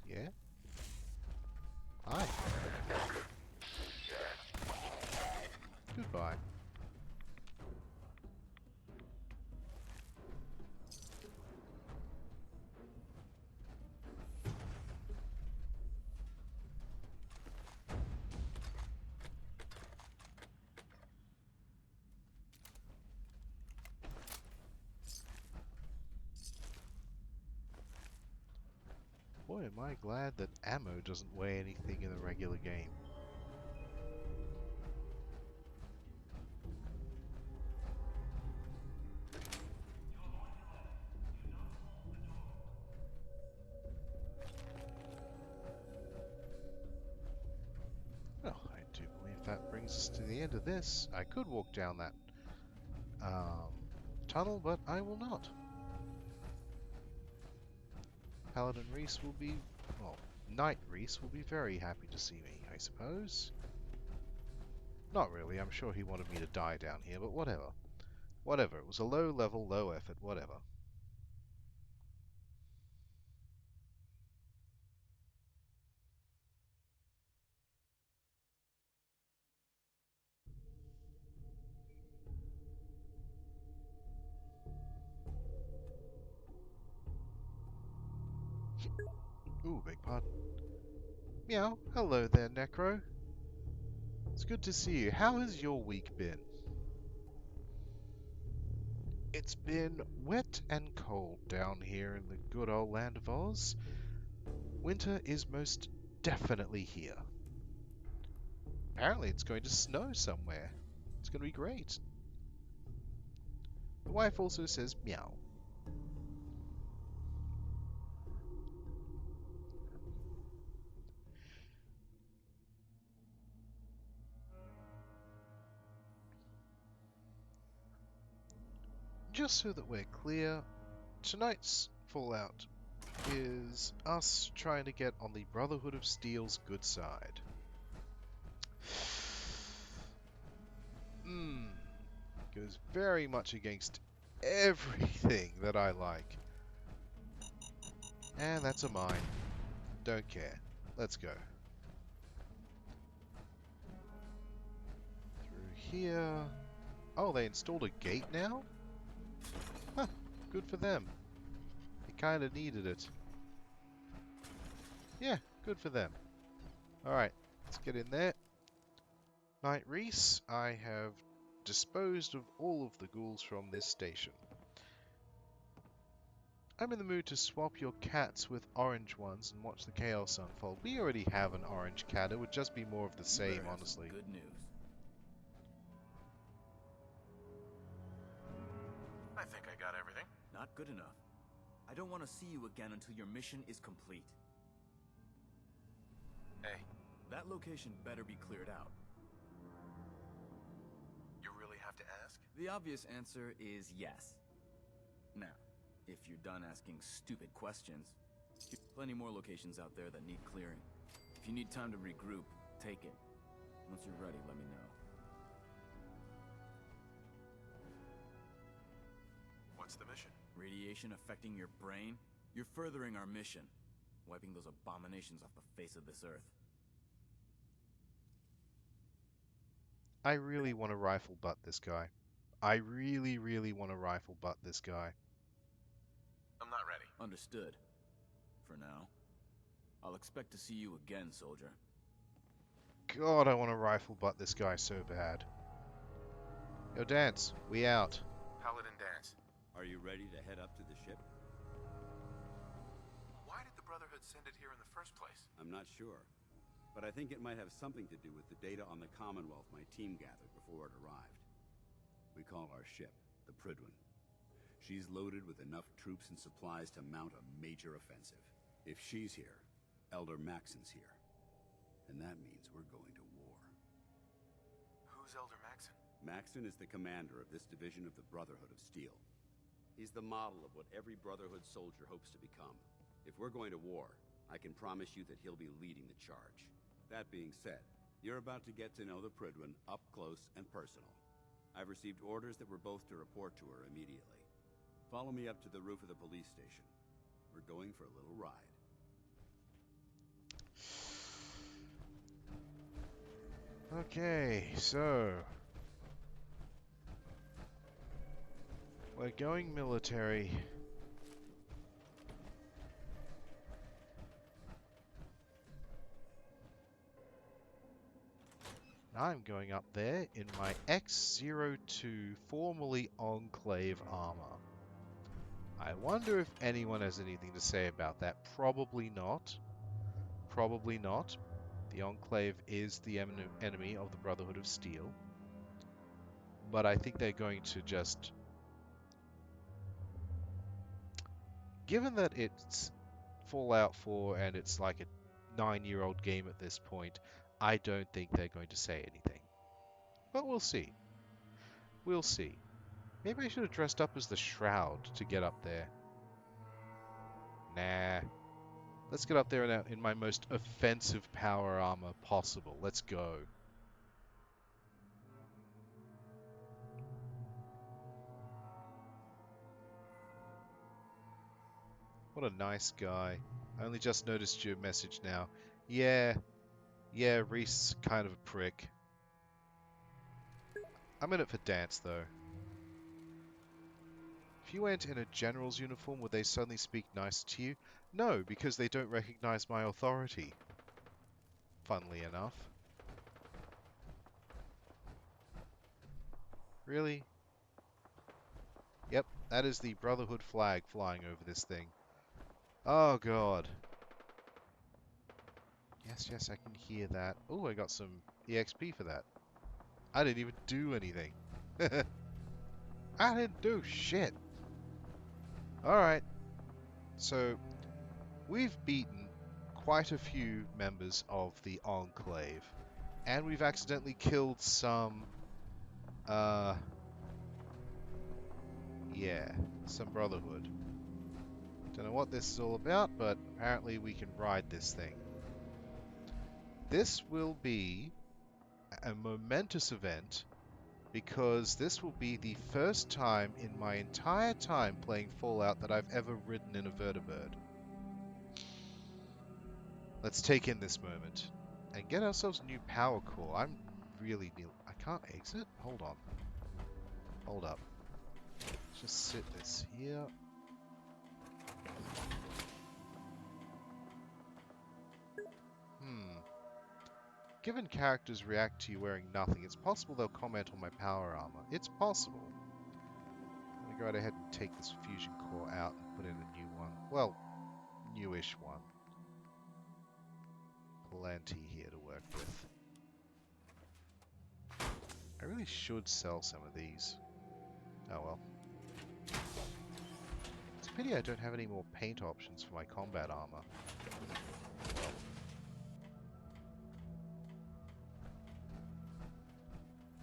Yeah? Hi. Goodbye. Boy, am I glad that ammo doesn't weigh anything in the regular game. Well, I do believe that brings us to the end of this. I could walk down that tunnel, but I will not. Paladin Reese will be, well, Knight Reese will be very happy to see me, I suppose. Not really, I'm sure he wanted me to die down here, but whatever. Whatever, it was a low level, low effort, whatever. Ooh, beg pardon. Meow, hello there, Necro. It's good to see you. How has your week been? It's been wet and cold down here in the good old land of Oz. Winter is most definitely here. Apparently it's going to snow somewhere. It's going to be great. The wife also says meow. Just so that we're clear, tonight's Fallout is us trying to get on the Brotherhood of Steel's good side. Goes very much against everything that I like. And that's a mine. Don't care. Let's go. Through here. Oh, they installed a gate now? Huh. Good for them. They kinda needed it. Yeah, good for them. Alright, let's get in there. Knight Reese, I have disposed of all of the ghouls from this station. I'm in the mood to swap your cats with orange ones and watch the chaos unfold. We already have an orange cat, it would just be more of the same, honestly. Good news. I think I got everything. Not good enough. I don't want to see you again until your mission is complete. Hey, That location better be cleared out. you really have to ask? The obvious answer is yes. Now, if you're done asking stupid questions, plenty more locations out there that need clearing. If you need time to regroup, take it. Once you're ready, let me know. What's the mission? Radiation affecting your brain? You're furthering our mission. Wiping those abominations off the face of this earth. I really want to rifle butt this guy. I really, really want to rifle butt this guy. I'm not ready. Understood. For now. I'll expect to see you again, soldier. God, I want to rifle butt this guy so bad. Yo, Danse, we out. Paladin Danse. Are you ready to head up to the ship? Why did the Brotherhood send it here in the first place? I'm not sure, but I think it might have something to do with the data on the Commonwealth my team gathered before it arrived. We call our ship the Prydwen. She's loaded with enough troops and supplies to mount a major offensive. If she's here, Elder Maxon's here. And that means we're going to war. Who's Elder Maxon? Maxon is the commander of this division of the Brotherhood of Steel. He's the model of what every Brotherhood soldier hopes to become. If we're going to war, I can promise you that he'll be leading the charge. That being said, you're about to get to know the Prydwen up close and personal. I've received orders that we're both to report to her immediately. Follow me up to the roof of the police station. We're going for a little ride. Okay, so we're going military. I'm going up there in my X-02 formerly Enclave armor. I wonder if anyone has anything to say about that. Probably not. Probably not. The Enclave is the enemy of the Brotherhood of Steel. But I think they're going to just... Given that it's Fallout 4 and it's like a 9-year-old game at this point, I don't think they're going to say anything. But we'll see. We'll see. Maybe I should have dressed up as the Shroud to get up there. Nah. Let's get up there in my most offensive power armor possible. Let's go. What a nice guy. I only just noticed your message now. Yeah, Reese kind of a prick. I'm in it for Danse, though. If you went in a general's uniform, would they suddenly speak nice to you? No, because they don't recognize my authority. Funnily enough. Really? Yep, that is the Brotherhood flag flying over this thing. Oh, God. Yes, I can hear that. Oh, I got some EXP for that. I didn't even do anything. I didn't do shit. Alright. So, we've beaten quite a few members of the Enclave. And we've accidentally killed some... yeah, some Brotherhood. Don't know what this is all about, but apparently we can ride this thing. This will be a momentous event because this will be the first time in my entire time playing Fallout that I've ever ridden in a vertibird. Let's take in this moment and get ourselves a new power core. I'm really new. I can't exit? Hold on. Hold up. Let's just sit this here. Given characters react to you wearing nothing, it's possible they'll comment on my power armor. It's possible. I'm gonna go right ahead and take this fusion core out and put in a new one. Well, newish one. Plenty here to work with. I really should sell some of these. Oh well. It's a pity I don't have any more paint options for my combat armor.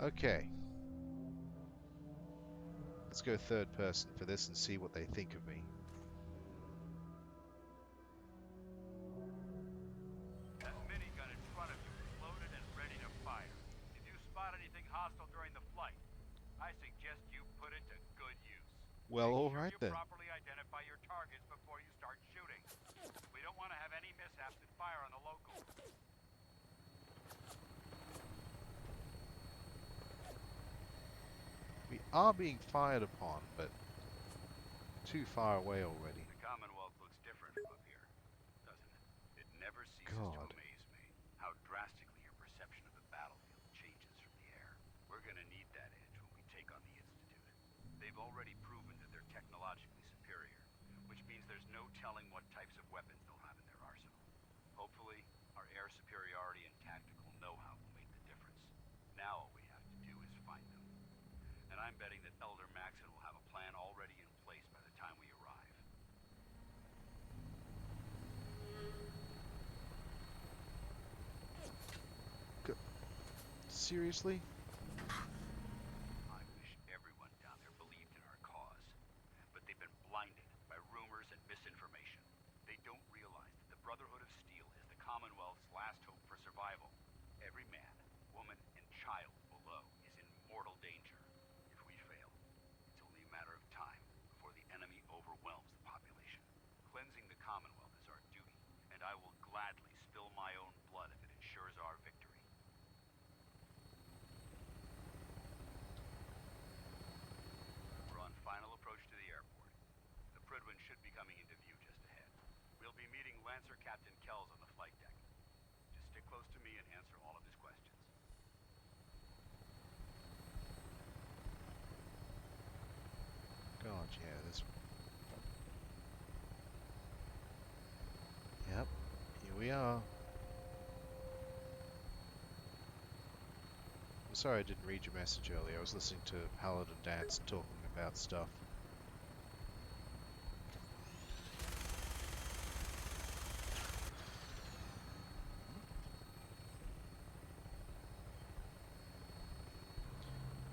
Okay. Let's go third person for this and see what they think of me. That minigun in front of you is loaded and ready to fire. If you spot anything hostile during the flight, I suggest you put it to good use. Well, alright then. Properly identify your targets before you start shooting. We don't want to have any mishaps and fire on the local. We are being fired upon, but too far away already. The never ceases to God. amaze me how drastically your perception of the battlefield changes from the air. We're gonna need that edge when we take on the Institute. They've already proven that they're technologically superior, which means there's no telling what types of weapons they'll have in their arsenal. Hopefully, our air superiority and tactical know-how will make the difference. Now all we have to do is find them. And I'm betting that Elder Maxon will have a plan already in place by the time we arrive. Seriously? I wish everyone down there believed in our cause, but they've been blinded by rumors and misinformation. They don't realize that the Brotherhood of Steel is the Commonwealth's last hope for survival. Every man, woman, and child below is in mortal danger. If we fail, it's only a matter of time before the enemy overwhelms the population. Cleansing the Commonwealth is our duty, and I will gladly spill my own blood if it ensures our victory. We're on final approach to the airport. The Prydwen should be coming into view just ahead. We'll be meeting Lancer Captain Kells on the flight deck. Just stick close to me and answer all of his questions. God, yeah, this. Yep, here we are. I'm sorry I didn't read your message earlier. I was listening to Paladin Danse talking about stuff.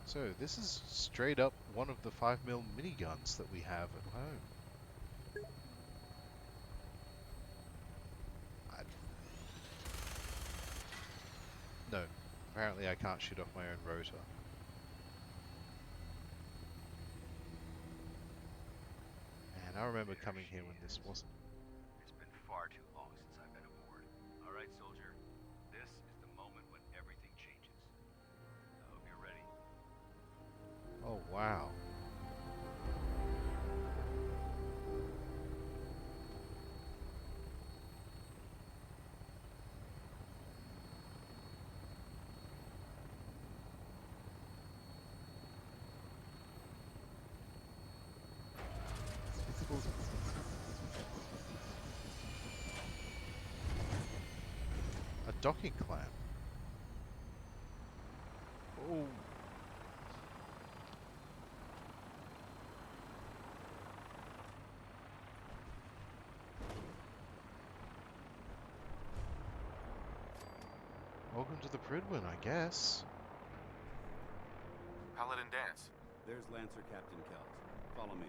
So, this is straight up one of the 5mm miniguns that we have at home. No, apparently I can't shoot off my own rotor. And I remember coming here when this wasn't. It's been far too long since I've been aboard. All right, soldier. This is the moment when everything changes. I hope you're ready. Oh, wow. A docking clamp. Oh. Welcome to the Prydwen, I guess. Paladin Danse. There's Lancer Captain Kells. Follow me.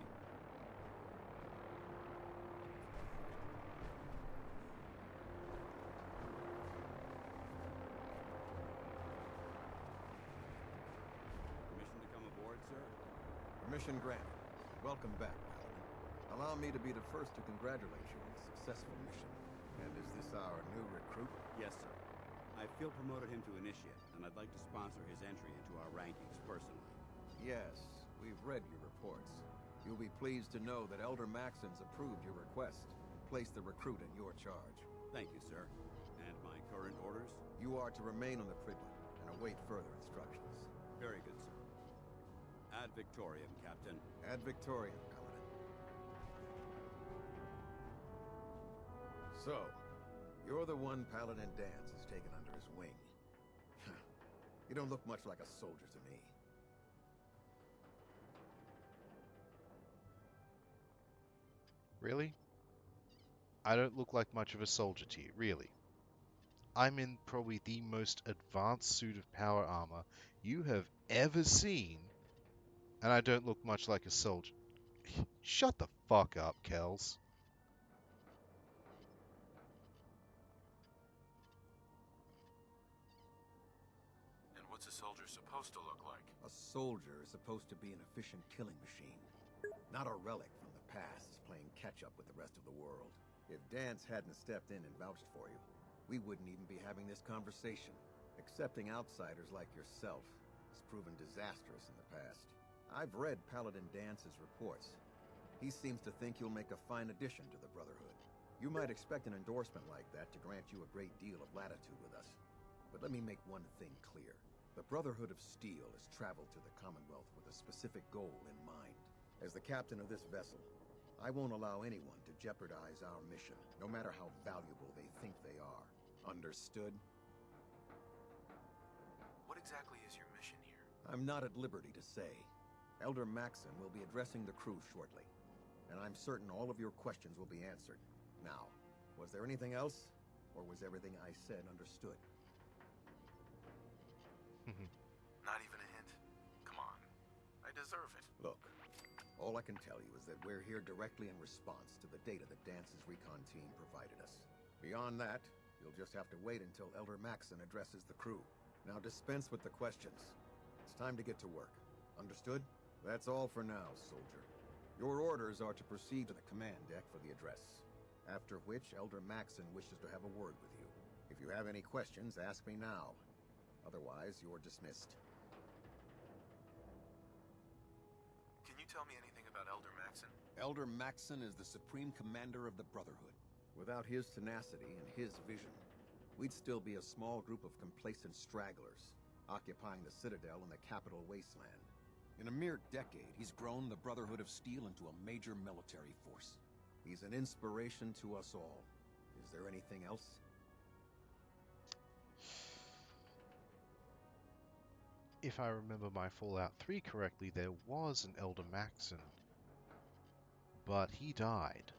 Permission to come aboard, sir? Permission granted. Welcome back, Paladin. Allow me to be the first to congratulate you on a successful mission. And is this our new recruit? Yes, sir. I feel promoted him to initiate, and I'd like to sponsor his entry into our rankings personally. Yes, we've read your reports. You'll be pleased to know that Elder Maxon's approved your request. Place the recruit in your charge. Thank you, sir. And my current orders? You are to remain on the Prydwen and await further instructions. Very good, sir. Ad Victoriam, Captain. Ad Victoriam, Paladin. So, you're the one Paladin Danse has taken under his wing. You don't look much like a soldier to me. Really? I don't look like much of a soldier to you, really. I'm in probably the most advanced suit of power armor you have ever seen, and I don't look much like a soldier. Shut the fuck up, Kells. And what's a soldier supposed to look like? A soldier is supposed to be an efficient killing machine. Not a relic from the past playing catch-up with the rest of the world. If Danse hadn't stepped in and vouched for you, we wouldn't even be having this conversation. Accepting outsiders like yourself has proven disastrous in the past. I've read Paladin Danse's reports. He seems to think you'll make a fine addition to the Brotherhood. You might expect an endorsement like that to grant you a great deal of latitude with us. But let me make one thing clear. The Brotherhood of Steel has traveled to the Commonwealth with a specific goal in mind. As the captain of this vessel, I won't allow anyone to jeopardize our mission, no matter how valuable they think they are. Understood? What exactly is your mission here? I'm not at liberty to say. Elder Maxon will be addressing the crew shortly, and I'm certain all of your questions will be answered. Now, was there anything else, or was everything I said understood? Not even a hint? Come on. I deserve it. Look, all I can tell you is that we're here directly in response to the data that Dance's recon team provided us. Beyond that, you'll just have to wait until Elder Maxon addresses the crew. Now dispense with the questions. It's time to get to work. Understood? That's all for now, soldier. Your orders are to proceed to the command deck for the address. After which, Elder Maxon wishes to have a word with you. If you have any questions, ask me now. Otherwise, you're dismissed. Can you tell me anything about Elder Maxon? Elder Maxon is the supreme commander of the Brotherhood. Without his tenacity and his vision, we'd still be a small group of complacent stragglers, occupying the Citadel in the capital wasteland. In a mere decade, he's grown the Brotherhood of Steel into a major military force. He's an inspiration to us all. Is there anything else? If I remember my Fallout 3 correctly, there was an Elder Maxon, but he died.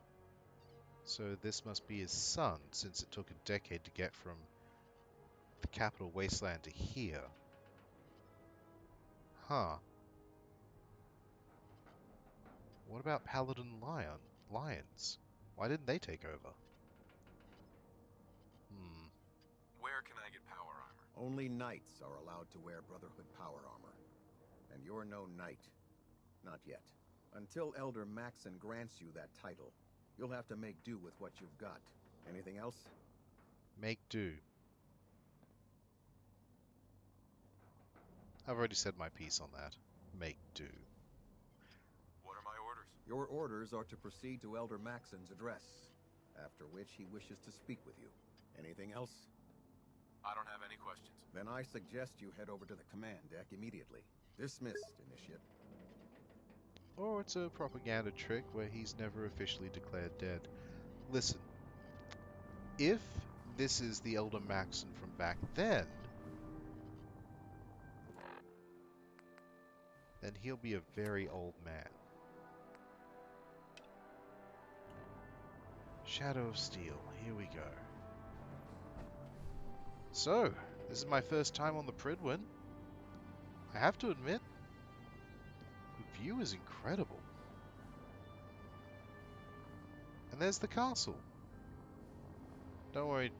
So this must be his son, since it took a decade to get from the capital wasteland to here. Huh. What about Paladin Lions? Why didn't they take over? Where can I get power armor? Only knights are allowed to wear Brotherhood power armor. And you're no knight. Not yet. Until Elder Maxon grants you that title, you'll have to make do with what you've got. Anything else? Make do. I've already said my piece on that. Make do. What are my orders? Your orders are to proceed to Elder Maxon's address, after which he wishes to speak with you. Anything else? I don't have any questions. Then I suggest you head over to the command deck immediately. Dismissed, Initiate. Or it's a propaganda trick where he's never officially declared dead. Listen, if this is the Elder Maxon from back then he'll be a very old man. Shadow of Steel, here we go. So, this is my first time on the Pridwin. I have to admit, the view is incredible. And there's the castle. Don't worry,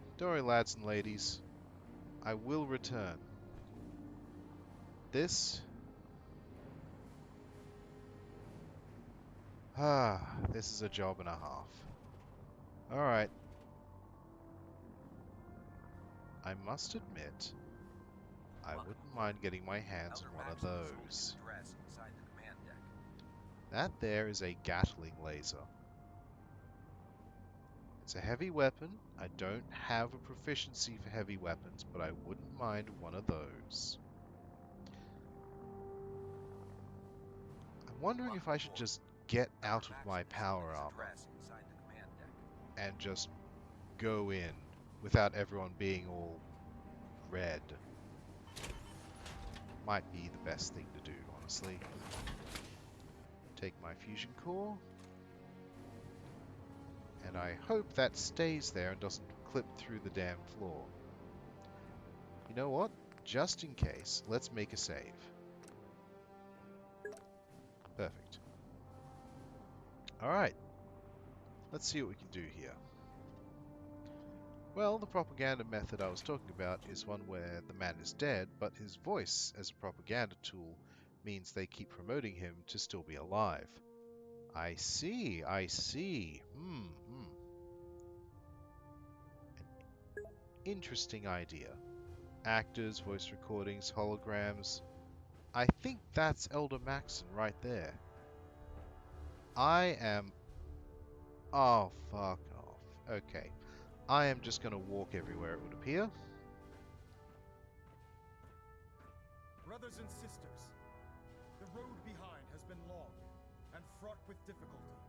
lads and ladies. I will return. This is a job and a half. Alright. I must admit, I wouldn't mind getting my hands on one of those. That there is a Gatling laser. It's a heavy weapon. I don't have a proficiency for heavy weapons, but I wouldn't mind one of those. I'm wondering if I should just get out of my power armor and just go in without everyone being all red. Might be the best thing to do, honestly. Take my fusion core. And I hope that stays there and doesn't clip through the damn floor. You know what? Just in case, let's make a save. Perfect. Alright. Let's see what we can do here. Well, the propaganda method I was talking about is one where the man is dead, but his voice as a propaganda tool means they keep promoting him to still be alive. I see, I see. Interesting idea. Actors, voice recordings, holograms. I think that's Elder Maxon right there. I am... Oh, fuck off. Okay. I am just going to walk everywhere, it would appear. Brothers and sisters, the road behind has been long and fraught with difficulty.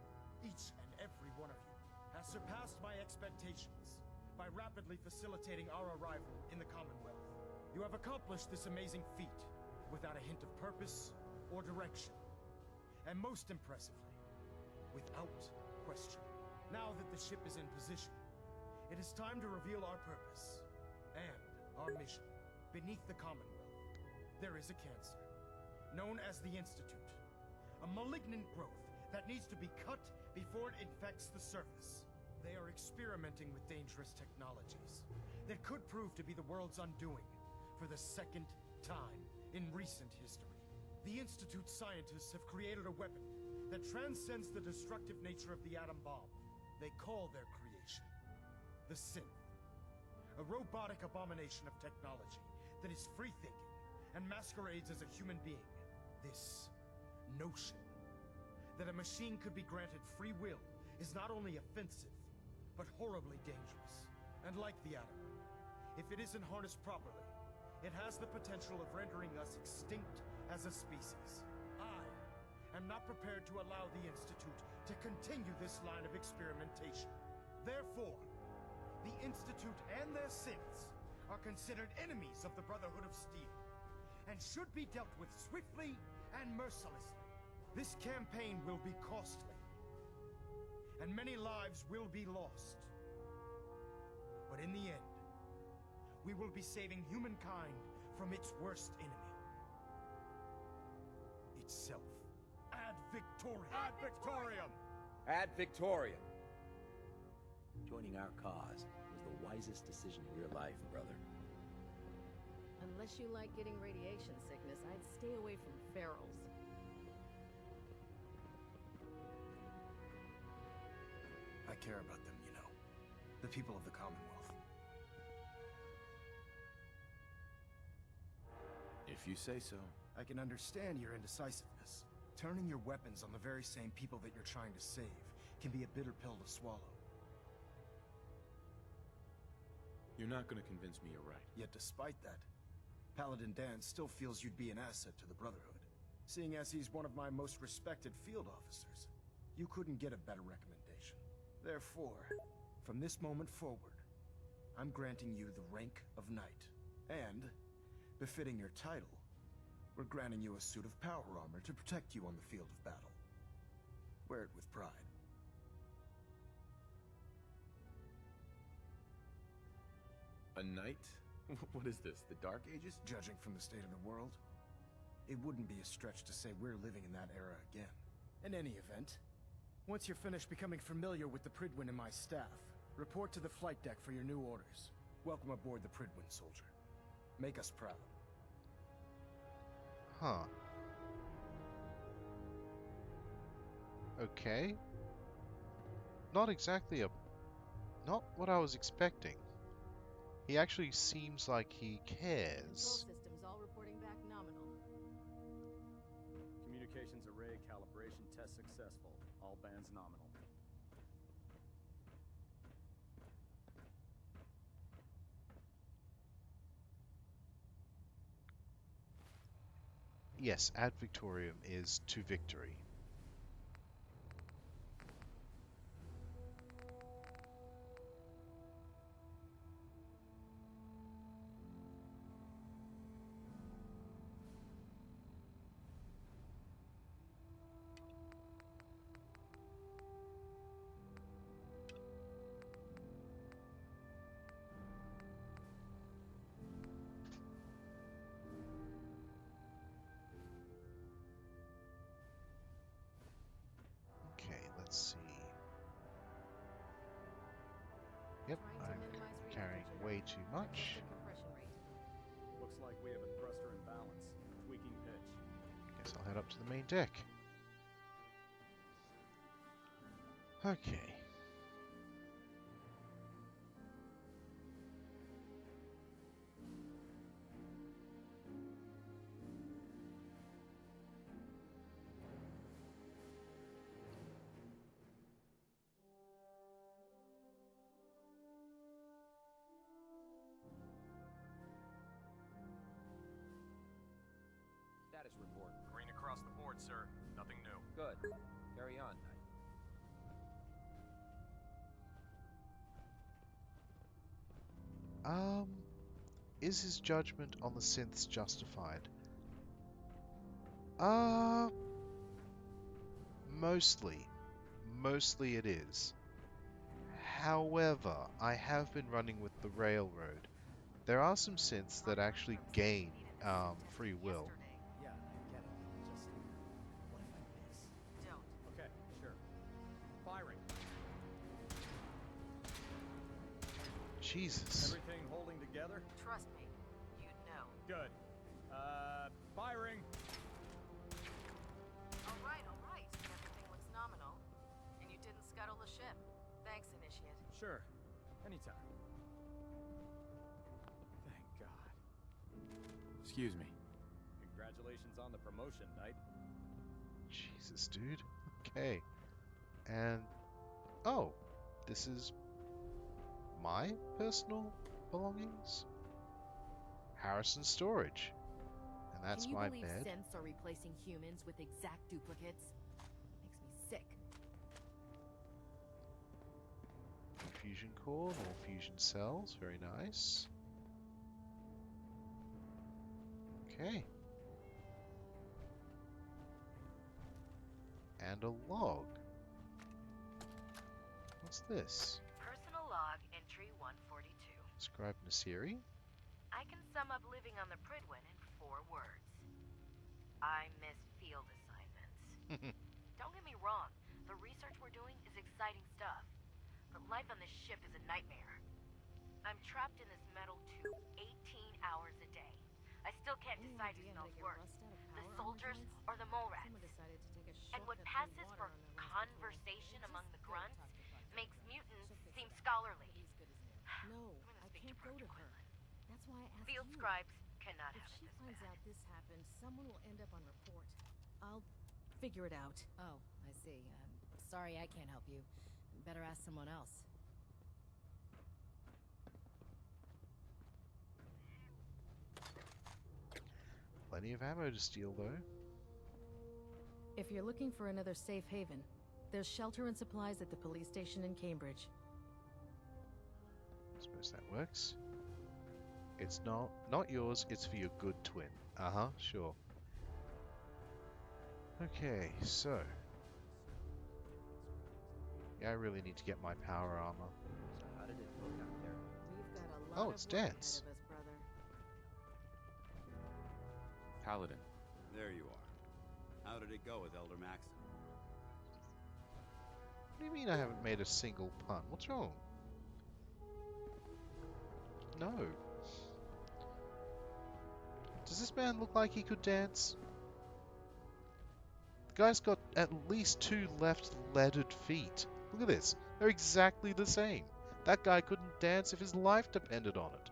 Each and every one of you has surpassed my expectations by rapidly facilitating our arrival in the Commonwealth. You have accomplished this amazing feat without a hint of purpose or direction. And most impressively, without question. Now that the ship is in position, it is time to reveal our purpose and our mission. Beneath the Commonwealth, there is a cancer, known as the Institute. A malignant growth that needs to be cut before it infects the surface. They are experimenting with dangerous technologies that could prove to be the world's undoing for the second time in recent history. The Institute's scientists have created a weapon that transcends the destructive nature of the atom bomb. They call their creation the Synth. A robotic abomination of technology that is free-thinking and masquerades as a human being. This notion that a machine could be granted free will is not only offensive, but horribly dangerous. And like the atom, if it isn't harnessed properly, it has the potential of rendering us extinct as a species. I am not prepared to allow the Institute to continue this line of experimentation. Therefore, the Institute and their synths are considered enemies of the Brotherhood of Steel, and should be dealt with swiftly and mercilessly. This campaign will be costly, and many lives will be lost. But in the end, we will be saving humankind from its worst enemy. Itself. Ad Victoriam! Ad Victoriam! Ad Victoriam! Joining our cause was the wisest decision of your life, brother. Unless you like getting radiation sickness, I'd stay away from ferals. I care about them, you know. The people of the Commonwealth. If you say so. I can understand your indecisiveness. Turning your weapons on the very same people that you're trying to save can be a bitter pill to swallow. You're not gonna convince me you're right. Yet despite that, Paladin Danse still feels you'd be an asset to the Brotherhood. Seeing as he's one of my most respected field officers, you couldn't get a better recommendation. Therefore, from this moment forward, I'm granting you the rank of Knight. And, befitting your title, we're granting you a suit of power armor to protect you on the field of battle. Wear it with pride. A knight? What is this, the Dark Ages? Judging from the state of the world, it wouldn't be a stretch to say we're living in that era again. In any event, once you're finished becoming familiar with the Pridwin and my staff, report to the flight deck for your new orders. Welcome aboard the Pridwin, soldier. Make us proud. Huh. Okay. Not exactly a... Not what I was expecting. He actually seems like he Control cares. systems all reporting back nominal. Communications array calibration test successful. All bands nominal. Yes, Ad Victoriam is to victory. Let's see. Yep, I'm carrying way too much. Looks like we have a thruster imbalance. Tweaking pitch. Guess I'll head up to the main deck. Okay. status report? Green across the board, sir. Nothing new. Good. Carry on, Knight. Is his judgment on the synths justified? Mostly. Mostly it is. However, I have been running with the railroad. There are some synths that actually gain free will. Yeah, I get it. Just what if I miss? Don't. Okay, sure. Firing. Jesus. Everything holding together? Trust me, you'd know. Good. Firing. All right. Everything looks nominal. And you didn't scuttle the ship. Thanks, Initiate. Sure. Anytime. Thank God. Excuse me. Congratulations on the promotion, Knight. Jesus, dude. Okay. And... oh, this is my personal belongings? Harrison's storage. And that's my Can you bed. believe synths are replacing humans with exact duplicates? Makes me sick. Fusion core, more fusion cells. Very nice. Okay. And a log. What's this? Personal log entry 142. Scribe Nasiri? I can sum up living on the Pridwin in 4 words. I miss field assignments. Don't get me wrong, the research we're doing is exciting stuff. But life on this ship is a nightmare. I'm trapped in this metal tube 18 hours a day. I still can't decide who smells worse, the soldiers or the mole rats. And what passes for conversation among the grunts makes mutants seem scholarly. No, I can't go to her. That's why I asked Field you. scribes cannot If have she it this finds bad. out this happened, someone will end up on report. I'll figure it out. Oh, I see. Sorry I can't help you. Better ask someone else. Plenty of ammo to steal, though. If you're looking for another safe haven, there's shelter and supplies at the police station in Cambridge. Suppose that works. It's not yours, it's for your good twin. Uh-huh, sure. Okay, so... yeah, I really need to get my power armor. So how did it work out there? We've got a lot Oh, of it's work ahead Danse. of us, brother. Paladin. There you are. How did it go with Elder Maxon? What do you mean I haven't made a single pun? What's wrong? No. Does this man look like he could dance? The guy's got at least 2 left-leaded feet. Look at this. They're exactly the same. That guy couldn't dance if his life depended on it.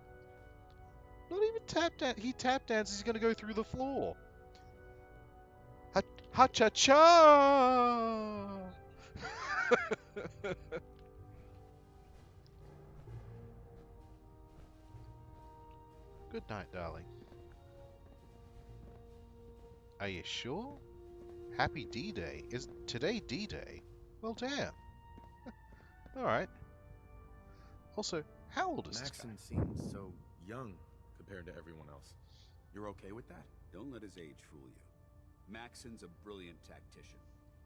Not even tap dance. He tap dances, he's gonna go through the floor. Ha-cha-cha! Good night, darling. Are you sure? Happy D-Day. Is today D-Day? Well, damn. Alright. Also, how old is this guy? Maxon seems so young compared to everyone else. You're okay with that? Don't let his age fool you. Maxon's a brilliant tactician,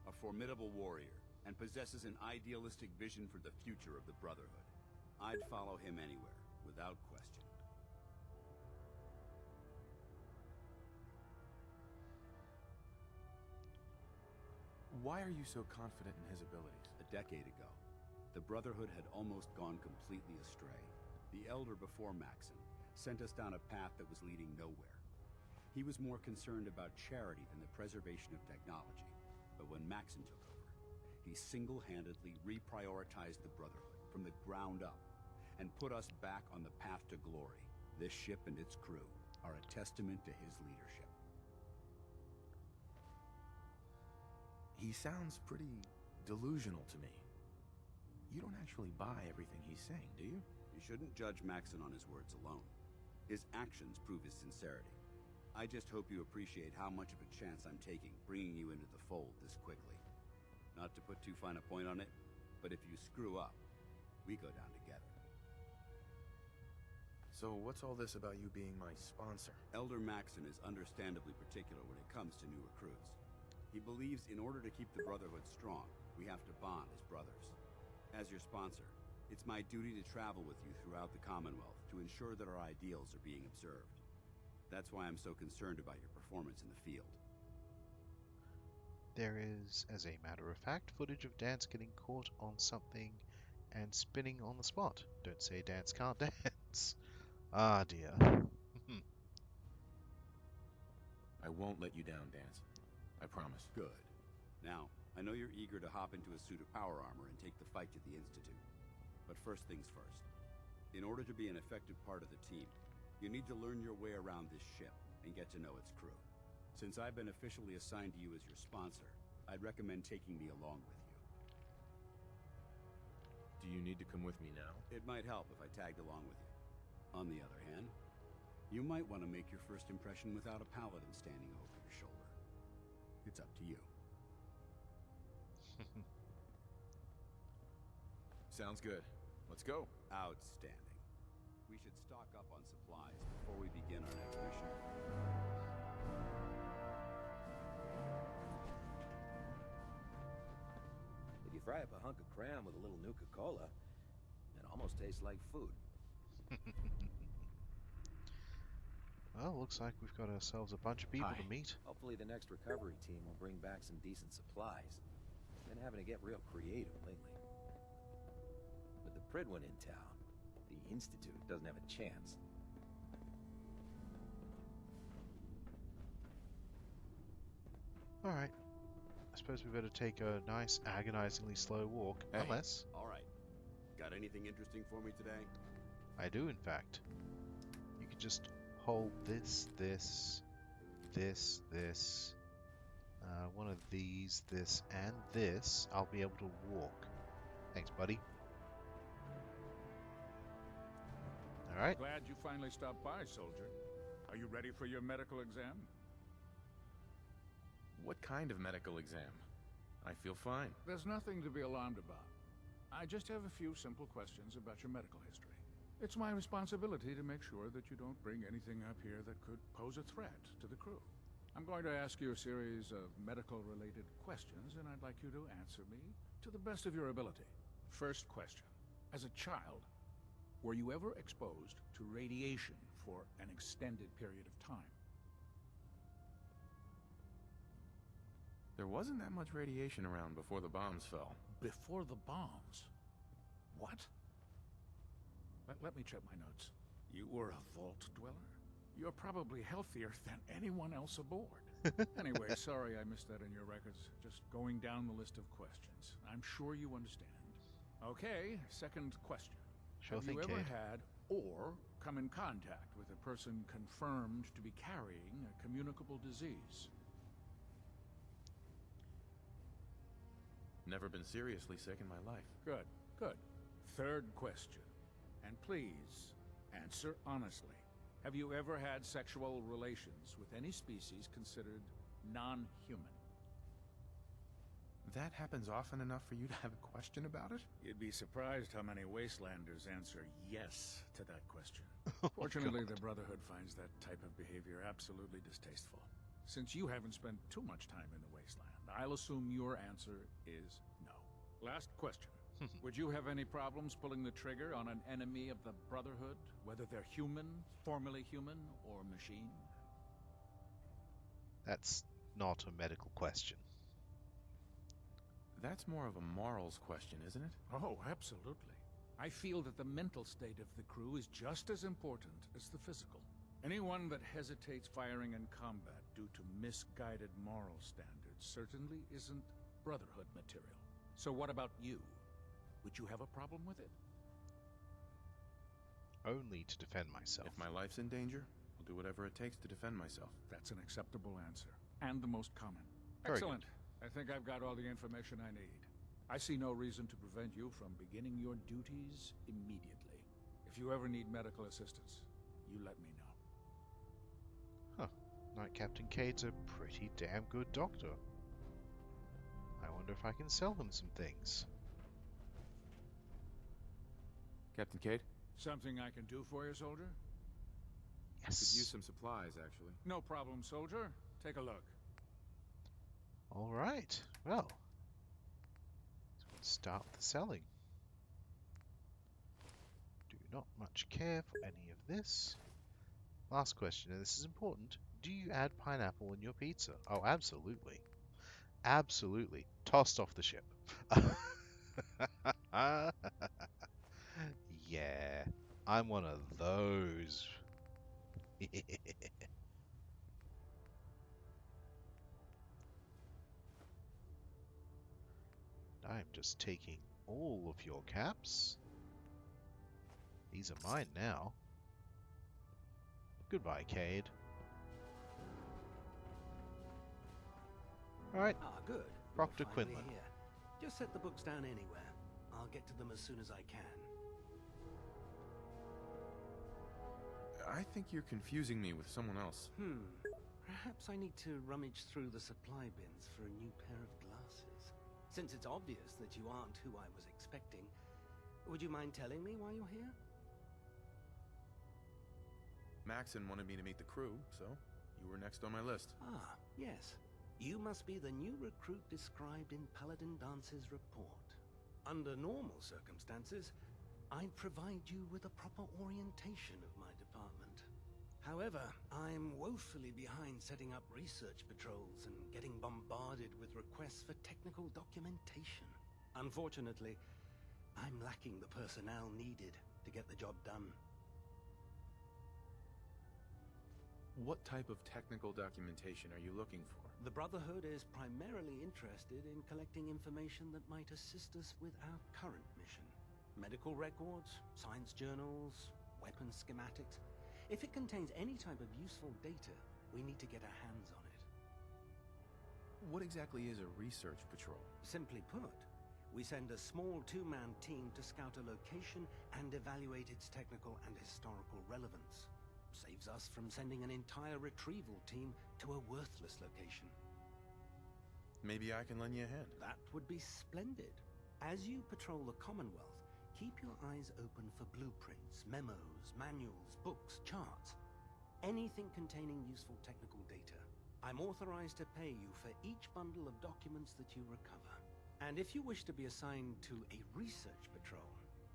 a formidable warrior, and possesses an idealistic vision for the future of the Brotherhood. I'd follow him anywhere, without question. Why are you so confident in his abilities? A decade ago, the Brotherhood had almost gone completely astray. The Elder before Maxon sent us down a path that was leading nowhere. He was more concerned about charity than the preservation of technology. But when Maxon took over, he single-handedly reprioritized the Brotherhood from the ground up and put us back on the path to glory. This ship and its crew are a testament to his leadership. He sounds pretty delusional to me. You don't actually buy everything he's saying, do you? You shouldn't judge Maxon on his words alone. His actions prove his sincerity. I just hope you appreciate how much of a chance I'm taking bringing you into the fold this quickly. Not to put too fine a point on it, but if you screw up, we go down together. So what's all this about you being my sponsor? Elder Maxon is understandably particular when it comes to new recruits. He believes in order to keep the Brotherhood strong, we have to bond as brothers. As your sponsor, it's my duty to travel with you throughout the Commonwealth to ensure that our ideals are being observed. That's why I'm so concerned about your performance in the field. There is, as a matter of fact, footage of Danse getting caught on something and spinning on the spot. Don't say Danse can't dance. Ah dear. I won't let you down, Danse. I promise. Good. Now, I know you're eager to hop into a suit of power armor and take the fight to the Institute. But first things first. In order to be an effective part of the team, you need to learn your way around this ship and get to know its crew. Since I've been officially assigned to you as your sponsor, I'd recommend taking me along with you. Do you need to come with me now? It might help if I tagged along with you. On the other hand, you might want to make your first impression without a paladin standing over your shoulder. It's up to you. Sounds good. Let's go. Outstanding. We should stock up on supplies before we begin our next mission. If you fry up a hunk of cram with a little Nuka-Cola, it almost tastes like food. Well, looks like we've got ourselves a bunch of people to meet. Hopefully the next recovery team will bring back some decent supplies. Been having to get real creative lately. With the Pridwin in town, the Institute doesn't have a chance. Alright. I suppose we better take a nice, agonizingly slow walk. Hey. Unless... Alright. Got anything interesting for me today? I do, in fact. You can just hold this, one of these, this, and this. I'll be able to walk. Thanks, buddy. Alright. Glad you finally stopped by, soldier. Are you ready for your medical exam? What kind of medical exam? I feel fine. There's nothing to be alarmed about. I just have a few simple questions about your medical history. It's my responsibility to make sure that you don't bring anything up here that could pose a threat to the crew. I'm going to ask you a series of medical-related questions, and I'd like you to answer me to the best of your ability. First question. As a child, were you ever exposed to radiation for an extended period of time? There wasn't that much radiation around before the bombs fell. Before the bombs? What? Let me check my notes. You were a vault dweller? You're probably healthier than anyone else aboard. Anyway, sorry I missed that in your records. Just going down the list of questions. I'm sure you understand. Okay, second question. Sure Have thing, you ever Cait. had or come in contact with a person confirmed to be carrying a communicable disease? Never been seriously sick in my life. Good, good. Third question. And please, answer honestly. Have you ever had sexual relations with any species considered non-human? That happens often enough for you to have a question about it? You'd be surprised how many Wastelanders answer yes to that question. Fortunately, the Brotherhood finds that type of behavior absolutely distasteful. Since you haven't spent too much time in the Wasteland, I'll assume your answer is no. Last question. Would you have any problems pulling the trigger on an enemy of the Brotherhood, whether they're human, formerly human, or machine? That's not a medical question. That's more of a morals question, isn't it? Oh, absolutely. I feel that the mental state of the crew is just as important as the physical. Anyone that hesitates firing in combat due to misguided moral standards certainly isn't Brotherhood material. So what about you? Would you have a problem with it? Only to defend myself. If my life's in danger, I'll do whatever it takes to defend myself. That's an acceptable answer, and the most common. Very Excellent. good. I think I've got all the information I need. I see no reason to prevent you from beginning your duties immediately. If you ever need medical assistance, you let me know. Knight Captain Cait's a pretty damn good doctor. I wonder if I can sell him some things. Captain Cait? Something I can do for you, soldier? Yes. Could use some supplies, actually. No problem, soldier. Take a look. All right. Well, let's start the selling. Do not much care for any of this. Last question, and this is important. Do you add pineapple in your pizza? Oh, absolutely. Absolutely. Tossed off the ship. Yeah, I'm one of those. I'm just taking all of your caps. These are mine now. Goodbye, Cade. Alright. Ah, good. Proctor We're finally Quinlan. here. Just set the books down anywhere. I'll get to them as soon as I can. I think you're confusing me with someone else. Perhaps I need to rummage through the supply bins for a new pair of glasses. Since it's obvious that you aren't who I was expecting, would you mind telling me why you're here? Maxon wanted me to meet the crew, so you were next on my list. Ah, yes. You must be the new recruit described in Paladin Danse's report. Under normal circumstances, I'd provide you with a proper orientation of my department. However, I'm woefully behind setting up research patrols and getting bombarded with requests for technical documentation. Unfortunately, I'm lacking the personnel needed to get the job done. What type of technical documentation are you looking for? The Brotherhood is primarily interested in collecting information that might assist us with our current mission. Medical records, science journals, weapon schematics. If it contains any type of useful data, we need to get our hands on it. What exactly is a research patrol? Simply put, we send a small two-man team to scout a location and evaluate its technical and historical relevance. Saves us from sending an entire retrieval team to a worthless location. Maybe I can lend you a hand. That would be splendid. As you patrol the Commonwealth, keep your eyes open for blueprints, memos, manuals, books, charts. Anything containing useful technical data. I'm authorized to pay you for each bundle of documents that you recover. And if you wish to be assigned to a research patrol,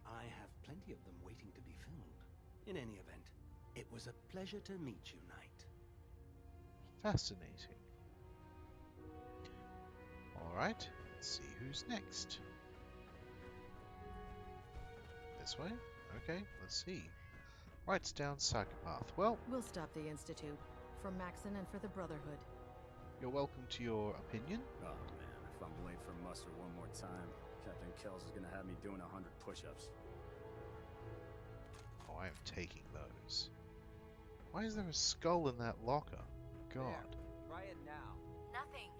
I have plenty of them waiting to be filled. In any event, it was a pleasure to meet you, Knight. Fascinating. Alright, let's see who's next. This way? Okay, let's see. Writes down psychopath. Well, We'll stop the Institute. For Maxon and for the Brotherhood. you're welcome to your opinion. Oh man, if I'm late for muster one more time, Captain Kells is gonna have me doing 100 push-ups. Oh, I am taking those. Why is there a skull in that locker? God. There. Try it now. Nothing.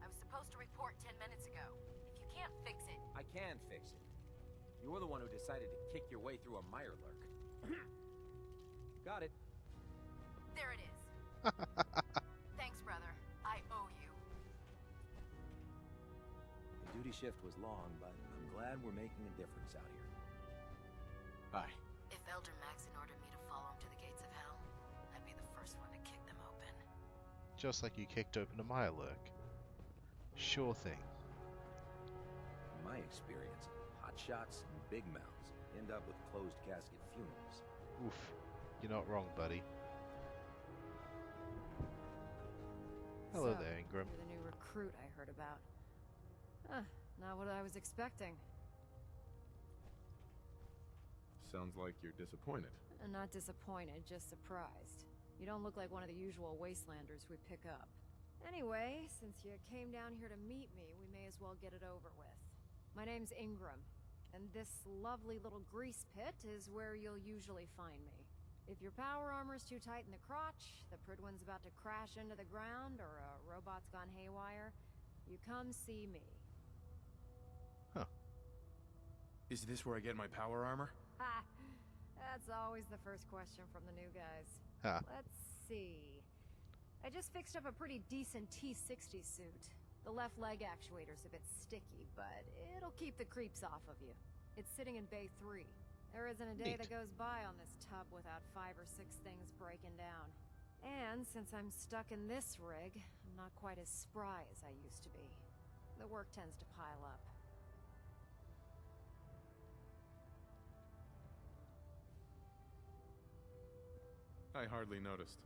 I was supposed to report 10 minutes ago. If you can't fix it... I can fix it. You're the one who decided to kick your way through a mirelurk. Got it. There it is. Thanks, brother. I owe you. The duty shift was long, but I'm glad we're making a difference out here. Hi. If Elder Maxon ordered me to follow him to the gates of hell, I'd be the first one to kick them open. Just like you kicked open a Mirelurk. Sure thing. In my experience, hotshots and big mouths end up with closed casket funerals. Oof. You're not wrong, buddy. Hello So, there, Ingram. You're the new recruit I heard about. Not what I was expecting. Sounds like you're disappointed. Not disappointed, just surprised. You don't look like one of the usual wastelanders we pick up. Anyway, since you came down here to meet me, we may as well get it over with. My name's Ingram, and this lovely little grease pit is where you'll usually find me. If your power armor's too tight in the crotch, the Pridwin's about to crash into the ground, or a robot's gone haywire, you come see me. Huh. Is this where I get my power armor? Ha! That's always the first question from the new guys. Ha. Let's see. I just fixed up a pretty decent T-60 suit. The left leg actuator's a bit sticky, but it'll keep the creeps off of you. It's sitting in Bay 3. There isn't a day Neat. that goes by on this tub without 5 or 6 things breaking down. And since I'm stuck in this rig, I'm not quite as spry as I used to be. The work tends to pile up. I hardly noticed.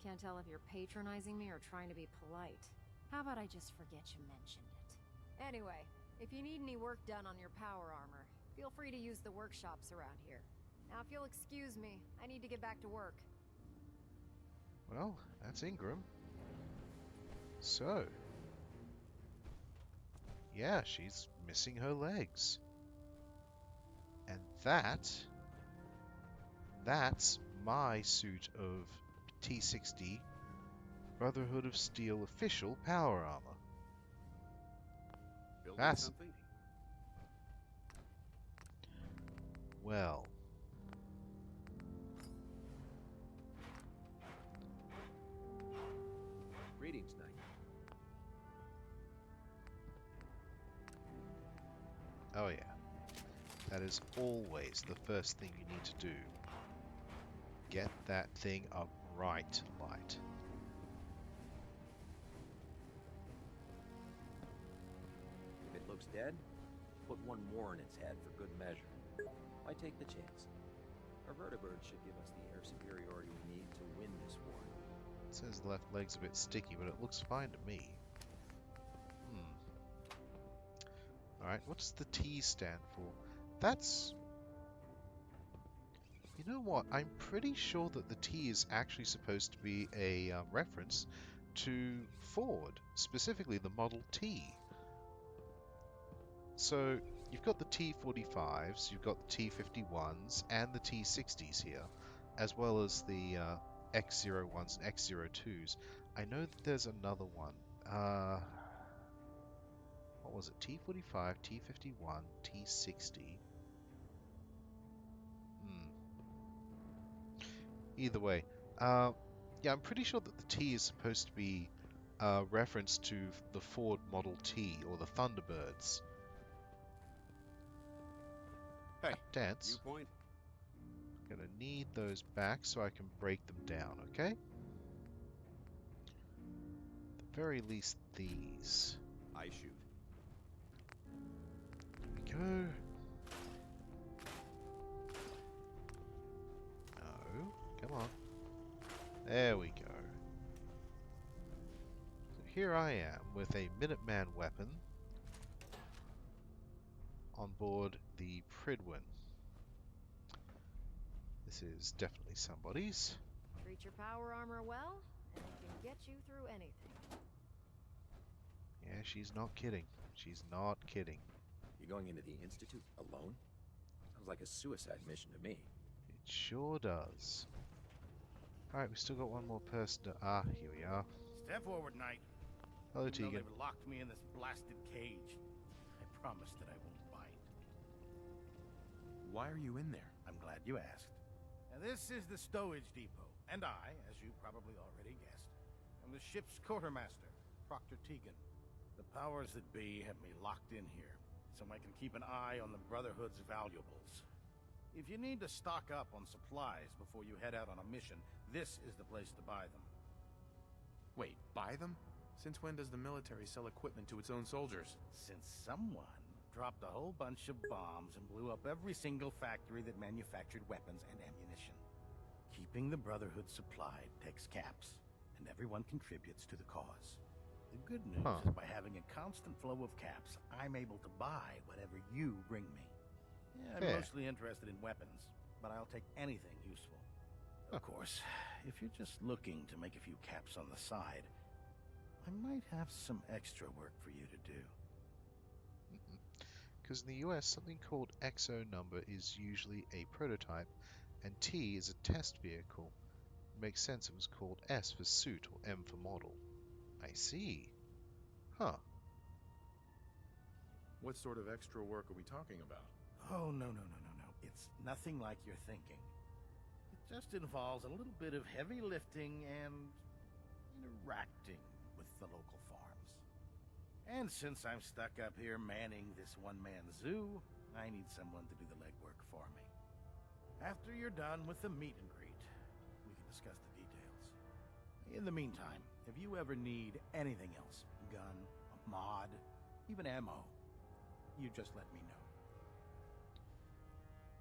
Can't tell if you're patronizing me or trying to be polite. How about I just forget you mentioned it? Anyway, if you need any work done on your power armor, feel free to use the workshops around here. Now, if you'll excuse me, I need to get back to work. Well, that's Ingram. So, yeah, she's missing her legs. And that's my suit of T-60 Brotherhood of Steel official power armor. Building That's... something? Well... Greetings, Knight. Oh yeah. That is always the first thing you need to do. Get that thing up right, Light. If it looks dead, put one more in its head for good measure. Why take the chance? Our vertibird should give us the air superiority we need to win this war. It says the left leg's a bit sticky, but it looks fine to me. Alright, what does the T stand for? That's... You know what? I'm pretty sure that the T is actually supposed to be a reference to Ford, specifically the Model T. So, you've got the T45s, you've got the T51s, and the T60s here, as well as the X01s and X02s. I know that there's another one. What was it? T45, T51, T60. Either way, yeah, I'm pretty sure that the T is supposed to be a reference to the Ford Model T, or the Thunderbirds. Hey, Dance. Viewpoint? Gonna need those back so I can break them down, okay? At the very least, these. I shoot. Here we go. No, come on. There we go. So here I am with a Minuteman weapon on board the Pridwin. This is definitely somebody's. Treat your power armor well, and it can get you through anything. Yeah, she's not kidding. She's not kidding. You going into the Institute alone? Sounds like a suicide mission to me. It sure does. Alright, we still got one more person to... Ah, here we are. Step forward, Knight. Hello, Even though Tegan. they've locked me in this blasted cage, I promise that I won't bite. Why are you in there? I'm glad you asked. Now, this is the stowage depot, and I, as you probably already guessed, am the ship's quartermaster, Proctor Tegan. The powers that be have me locked in here, so I can keep an eye on the Brotherhood's valuables. If you need to stock up on supplies before you head out on a mission, this is the place to buy them. Wait, buy them? Since when does the military sell equipment to its own soldiers? Since someone dropped a whole bunch of bombs and blew up every single factory that manufactured weapons and ammunition. Keeping the Brotherhood supplied takes caps, and everyone contributes to the cause. The good news is by having a constant flow of caps, I'm able to buy whatever you bring me. Yeah, I'm mostly interested in weapons, but I'll take anything useful. Of course, if you're just looking to make a few caps on the side, I might have some extra work for you to do. Because in the US, something called XO number is usually a prototype, and T is a test vehicle. It makes sense it was called S for suit or M for model. I see. Huh. What sort of extra work are we talking about? Oh, no. It's nothing like you're thinking. It just involves a little bit of heavy lifting and interacting with the local farms. And since I'm stuck up here manning this one-man zoo, I need someone to do the legwork for me. After you're done with the meet and greet, we can discuss the details. In the meantime, if you ever need anything else, gun, a mod, even ammo, you just let me know.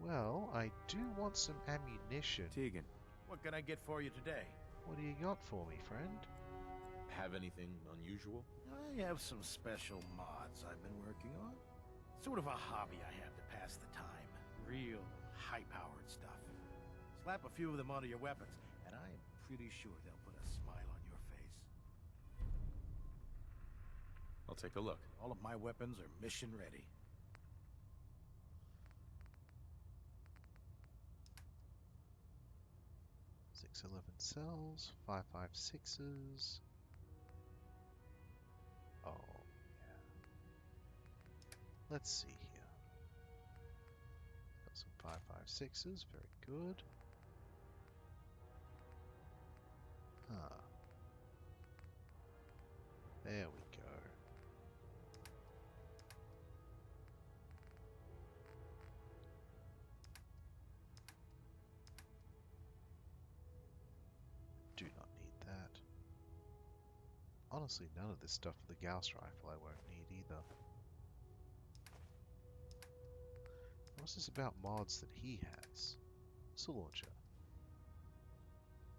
Well, I do want some ammunition. Tegan. What can I get for you today? What do you got for me, friend? Have anything unusual? I have some special mods I've been working on. Sort of a hobby I have to pass the time. Real high-powered stuff. Slap a few of them onto your weapons, and I am pretty sure they'll put a smile on your face. I'll take a look. All of my weapons are mission ready. .611 cells, 5.56s. Oh, yeah. Let's see here. Got some 5.56s, very good. Huh. There we go. Do not need that. Honestly, none of this stuff for the Gauss rifle I won't need either. What's this about mods that he has? Missile launcher.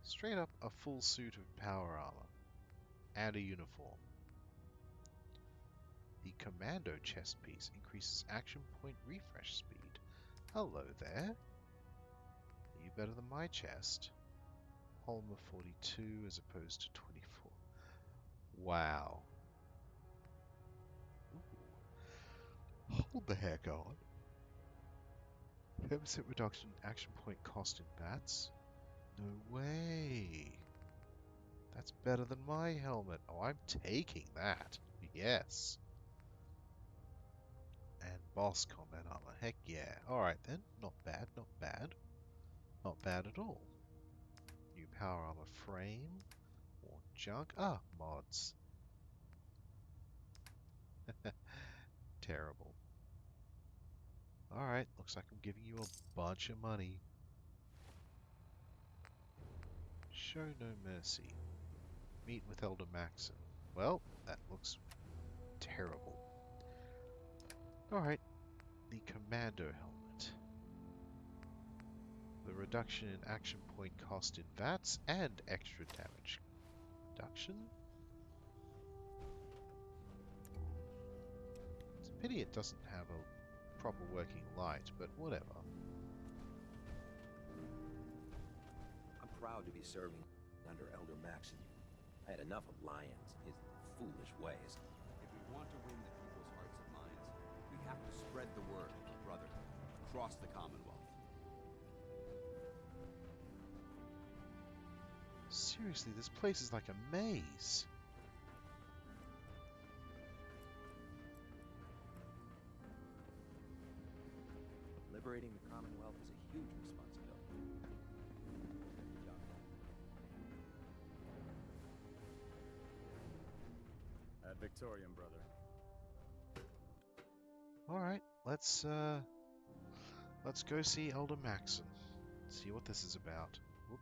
Straight up a full suit of power armor. And a uniform. The Commando chest piece increases action point refresh speed. Hello there. Are you better than my chest? Holmer 42 as opposed to 24. Wow. Ooh. Hold the heck on. 10% reduction in action point cost in VATS? No way. That's better than my helmet. Oh, I'm taking that. Yes. And boss combat armor. Heck yeah. Alright then. Not bad, not bad. Not bad at all. New power armor frame. More junk. Ah, mods. Terrible. Alright, looks like I'm giving you a bunch of money. Show no mercy. Meet with Elder Maxon. Well, that looks terrible. Alright, the Commando helmet. The reduction in action point cost in VATS and extra damage reduction. It's a pity it doesn't have a proper working light, but whatever. I'm proud to be serving under Elder Maxon. I had enough of Lyons, his foolish ways. If we want to win the people's hearts and minds, we have to spread the word of the Brotherhood across the Commonwealth. Seriously, this place is like a maze. Liberating the Commonwealth is a huge responsibility. Good job. Ad Victoriam, brother. Alright, let's go see Elder Maxon. See what this is about. Whoop.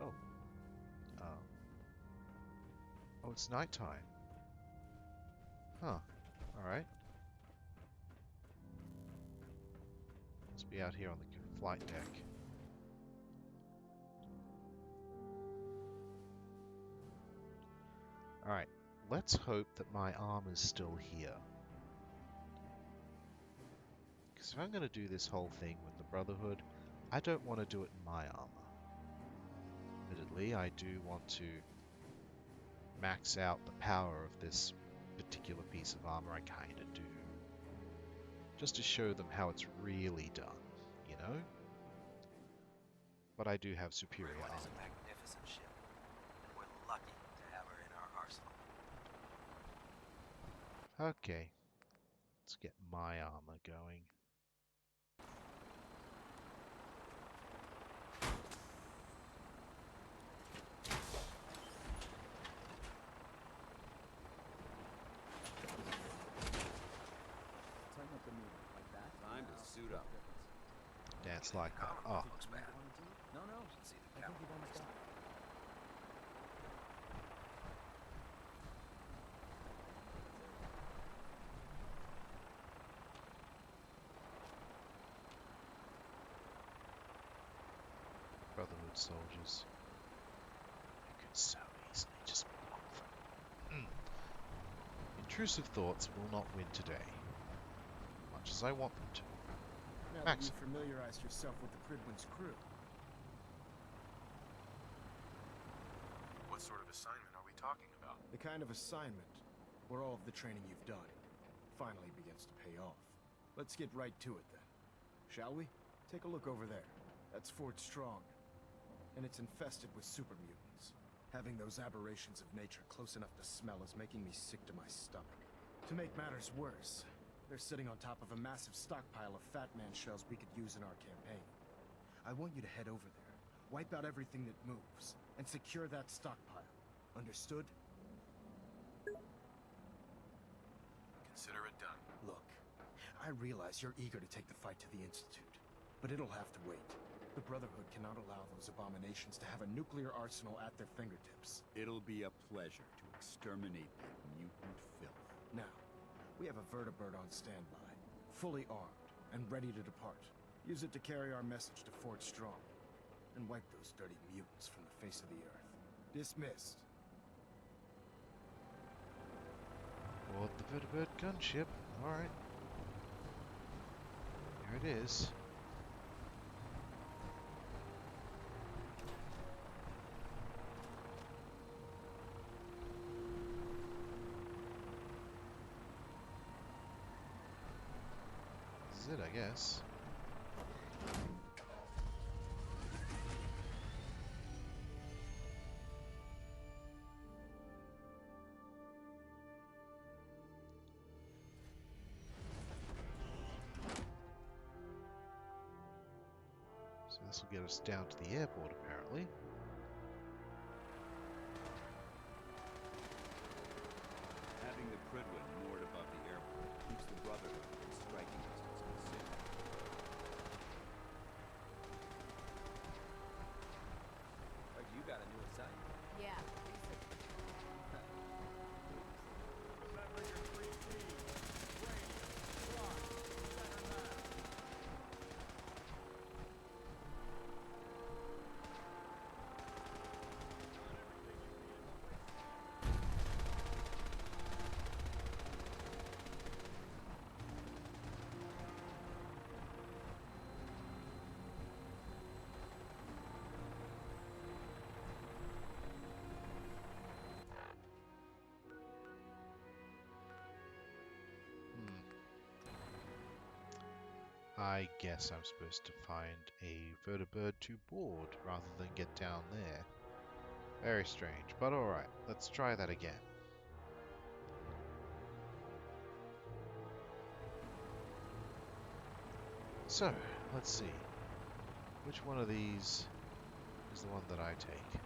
Oh. Oh, it's nighttime. Huh. Alright. Must be out here on the flight deck. Alright. Let's hope that my armor's still here. Because if I'm going to do this whole thing with the Brotherhood, I don't want to do it in my armor. Admittedly, I do want to max out the power of this particular piece of armor. I kinda do. Just to show them how it's really done, you know? But I do have superior armor. Is a magnificent ship, and we're lucky to have her in our arsenal. Okay. Let's get my armor going. It's like that. Oh. No, no. I think you've almost got it. Brotherhood soldiers. You could so easily just block them. Intrusive thoughts will not win today. Much as I want them to. Now that you've familiarized yourself with the Pridwin's crew. What sort of assignment are we talking about? The kind of assignment where all of the training you've done finally begins to pay off. Let's get right to it then. Shall we? Take a look over there. That's Fort Strong. And it's infested with super mutants. Having those aberrations of nature close enough to smell is making me sick to my stomach. To make matters worse, they're sitting on top of a massive stockpile of Fat Man shells we could use in our campaign. I want you to head over there, wipe out everything that moves, and secure that stockpile. Understood? Consider it done. Look, I realize you're eager to take the fight to the Institute, but it'll have to wait. The Brotherhood cannot allow those abominations to have a nuclear arsenal at their fingertips. It'll be a pleasure to exterminate that mutant filth. Now, we have a vertibird on standby, fully armed and ready to depart. Use it to carry our message to Fort Strong, and wipe those dirty mutants from the face of the earth. Dismissed. Board the vertibird gunship. Alright. Here it is. This is it, I guess. So this will get us down to the airport, apparently. Having the Pridwin moored above the airport keeps the Brotherhood from striking distance of the city. Heard you got a new assignment. Yeah. I guess I'm supposed to find a vertibird to board rather than get down there. Very strange, but alright, let's try that again. So, let's see. Which one of these is the one that I take?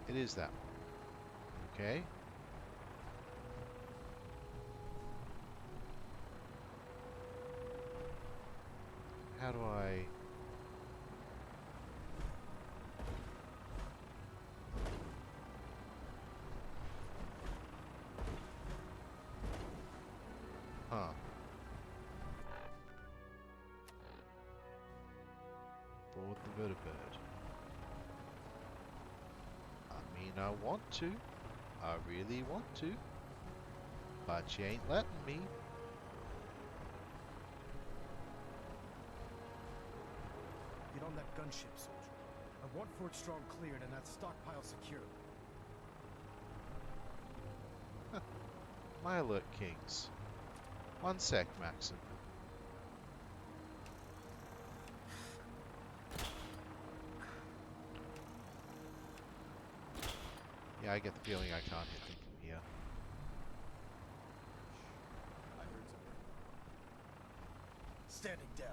It is that one. Okay. How do I... Huh. Board the vertibird. I mean, I want to. I really want to. But she ain't letting me. Get on that gunship, soldier. I want Fort Strong cleared and that stockpile secured. My alert, Kings. One sec, Maxim. Yeah, I get the feeling I can't hit them from here. I heard something. Standing down.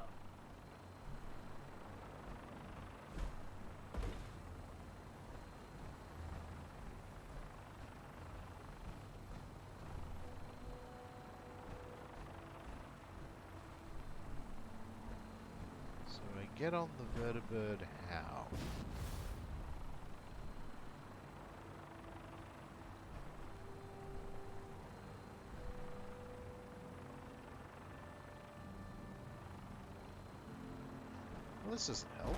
get on the vertibird how? Well, this doesn't help.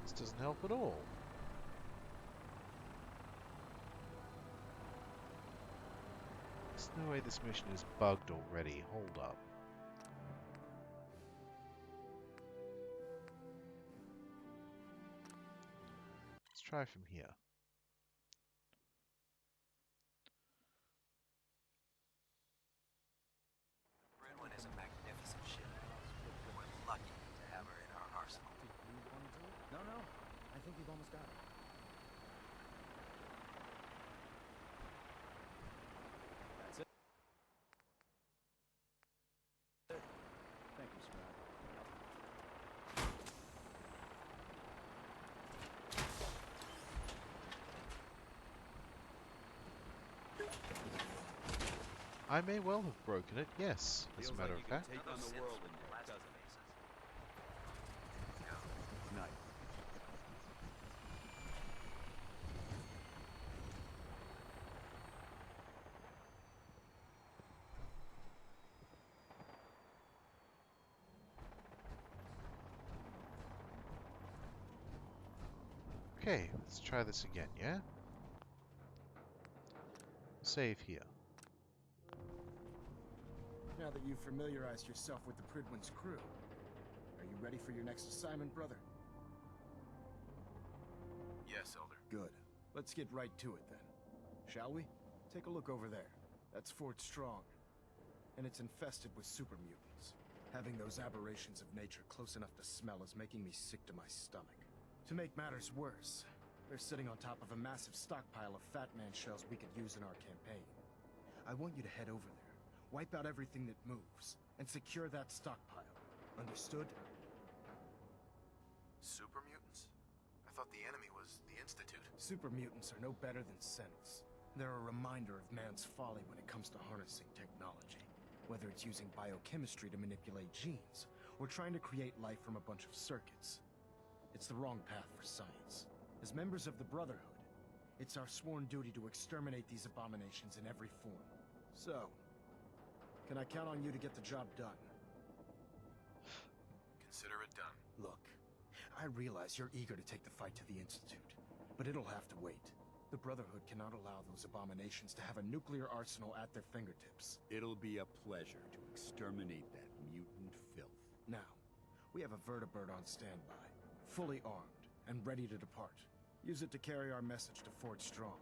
This doesn't help at all. There's no way this mission is bugged already. Hold up. Let's try from here. Redwood is a magnificent ship. We're lucky to have her in our arsenal. No, I think we've almost got it. That's it. Thank you, Scrap. I may well have broken it, yes, as a matter of fact. Take on the world in there, doesn't it? Nice. Okay, let's try this again, yeah? Save here. Now that you've familiarized yourself with the Pridwin's crew, are you ready for your next assignment, brother? Yes, Elder. Good. Let's get right to it then. Shall we? Take a look over there. That's Fort Strong. And it's infested with super mutants. Having those aberrations of nature close enough to smell is making me sick to my stomach. To make matters worse, they're sitting on top of a massive stockpile of Fat Man shells we could use in our campaign. I want you to head over there, wipe out everything that moves, and secure that stockpile. Understood? Super mutants? I thought the enemy was the Institute. Super mutants are no better than Sentinels. They're a reminder of man's folly when it comes to harnessing technology. Whether it's using biochemistry to manipulate genes, or trying to create life from a bunch of circuits. It's the wrong path for science. As members of the Brotherhood, it's our sworn duty to exterminate these abominations in every form. So, can I count on you to get the job done? Consider it done. Look, I realize you're eager to take the fight to the Institute, but it'll have to wait. The Brotherhood cannot allow those abominations to have a nuclear arsenal at their fingertips. It'll be a pleasure to exterminate that mutant filth. Now, we have a vertibird on standby, fully armed and ready to depart. Use it to carry our message to Fort Strong,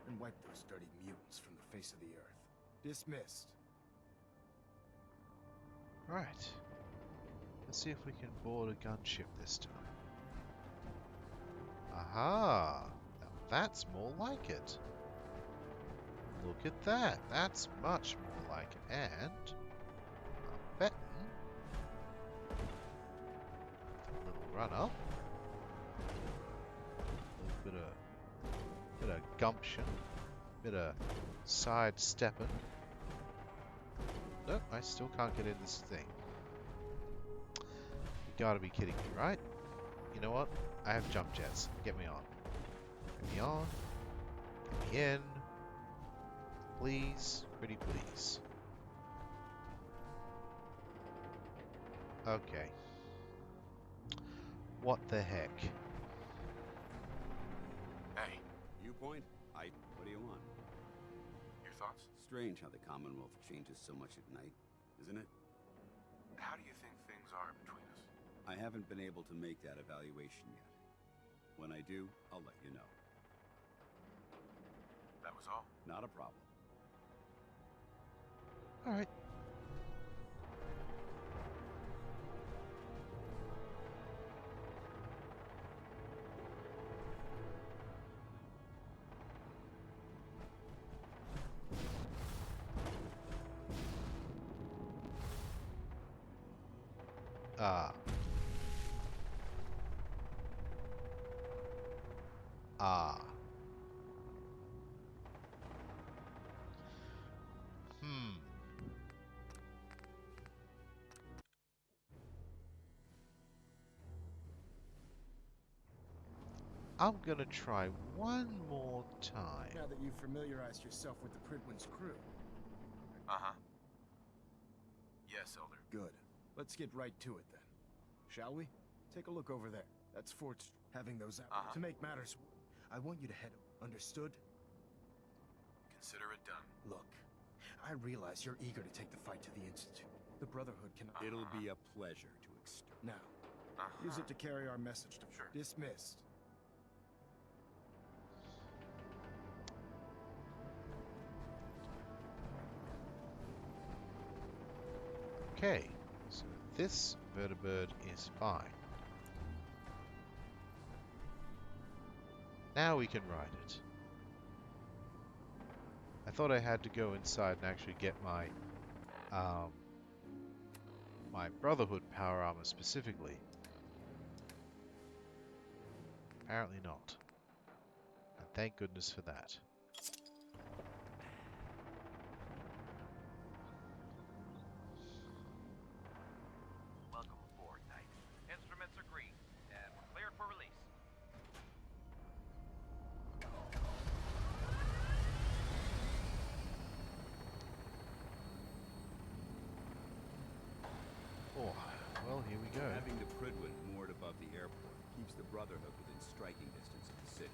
and wipe those dirty mutants from the face of the earth. Dismissed. Right. Let's see if we can board a gunship this time. Aha! Now that's more like it. Look at that. That's much more like it. And I'm betting a little run up, a little bit of gumption, bit of sidestepping. Nope, I still can't get in this thing. You gotta be kidding me, right? You know what? I have jump jets. Get me on. Get me on. Get me in. Please. Pretty please. Okay. What the heck? Hey. Viewpoint? What do you want? Your thoughts? Strange how the Commonwealth changes so much at night, isn't it? How do you think things are between us? I haven't been able to make that evaluation yet. When I do, I'll let you know. That was all? Not a problem. Alright. Ah. Ah. I'm gonna try one more time. Now that you've familiarized yourself with the Pridwin's crew. Uh-huh. Yes, Elder. Good. Let's get right to it then. Shall we? Take a look over there. That's Fort having those out. To make matters, I want you to head. Understood? Consider it done. Look, I realize you're eager to take the fight to the Institute. The Brotherhood can... It'll be a pleasure to Now, use it to carry our message to... Dismissed. Okay, so this vertibird is fine. Now we can ride it. I thought I had to go inside and actually get my my Brotherhood power armor specifically. Apparently not. And thank goodness for that. Welcome aboard, Knight. Instruments are green, and we're cleared for release. Oh, well, here we go. Having the Pridwin moored above the airport keeps the Brotherhood within striking distance of the city.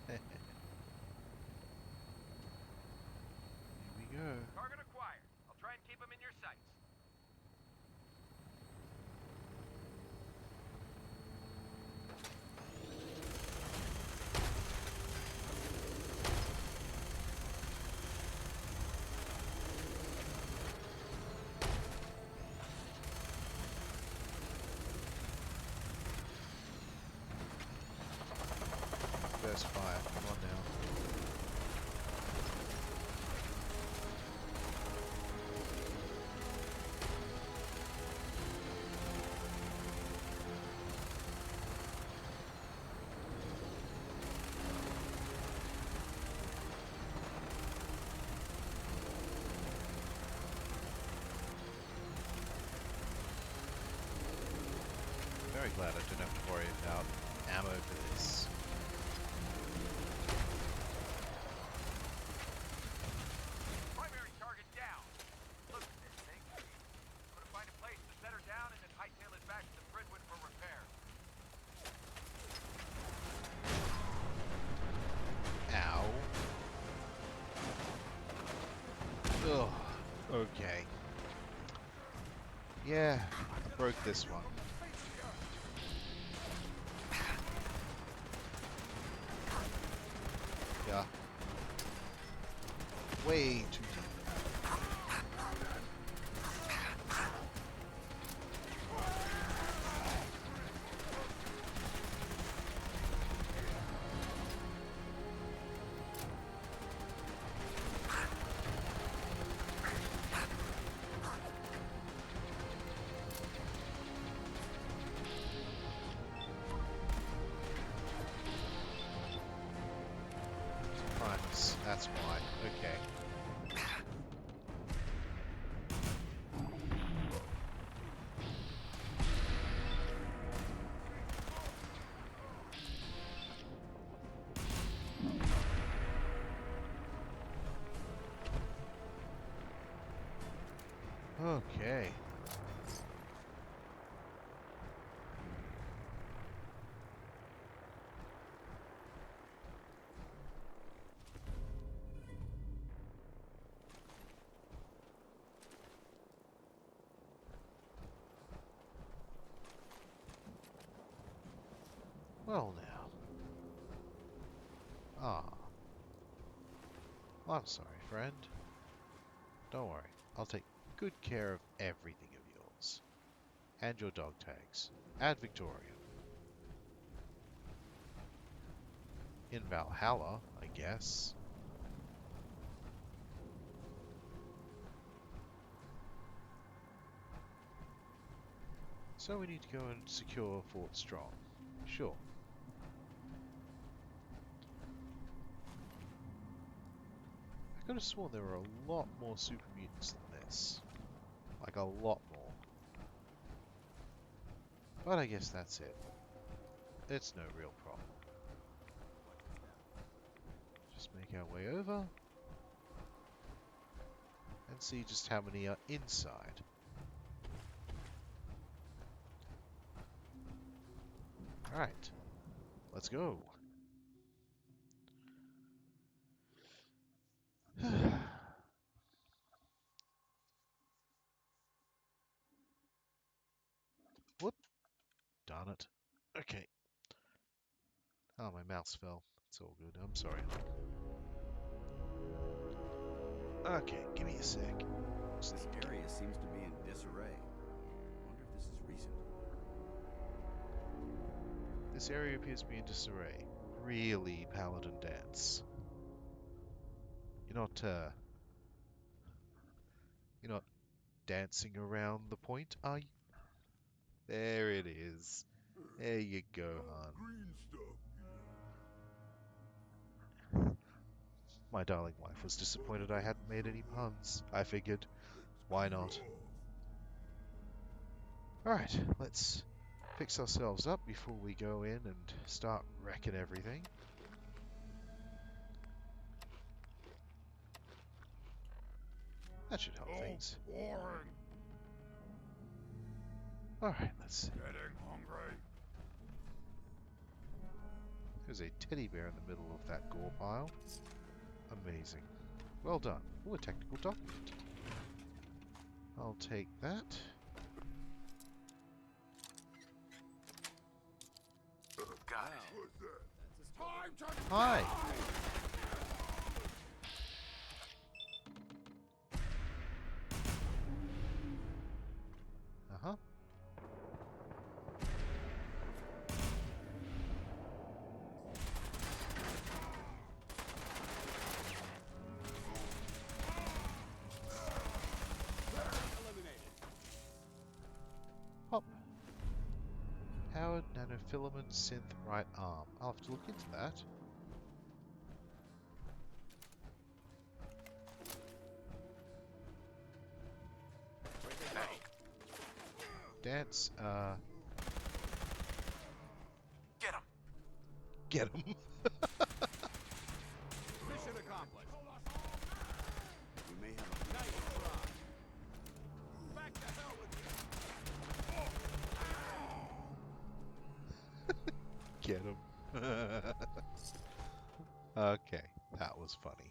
Here we go. Target acquired. I'll try and keep them in your sights. First fire, come on now. Very glad I don't have to worry about ammo for this. Primary target down. Look at this thing. I'm gonna find a place to set her down and then hightail it back to the Pridwin for repair. Ow. Ugh. Okay. Yeah, broke this one. Yeah. Way too deep. Primus, that's why. Okay. Okay. Well now. Ah. Well, I'm sorry, friend. Don't worry. I'll take good care of everything of yours. And your dog tags. And Victoria. in Valhalla, I guess. So we need to go and secure Fort Strong. Sure. I could have sworn there were a lot more super mutants than this. Like a lot more. But I guess that's it. It's no real problem. Just make our way over. And see just how many are inside. Alright. Let's go. Whoop. Darn it. Okay. Oh, my mouse fell. It's all good. I'm sorry. Okay, give me a sec. This area seems to be in disarray. I wonder if this is recent. This area appears to be in disarray. Really, Paladin Danse. You're not dancing around the point, are you? There it is. There you go, hon. My darling wife was disappointed I hadn't made any puns. I figured, why not? Alright, let's fix ourselves up before we go in and start wrecking everything. That should help things. Alright, let's see. Getting hungry. There's a teddy bear in the middle of that gore pile. Amazing. Well done. Oh, a technical document. I'll take that. Got it. Hi. Uh-huh. Hop. Powered nanofilament synth right arm. I'll have to look into that. Danse, Get him. Get him. Mission accomplished. We may have a Nice try. Back to hell with you. Get him. Okay, that was funny.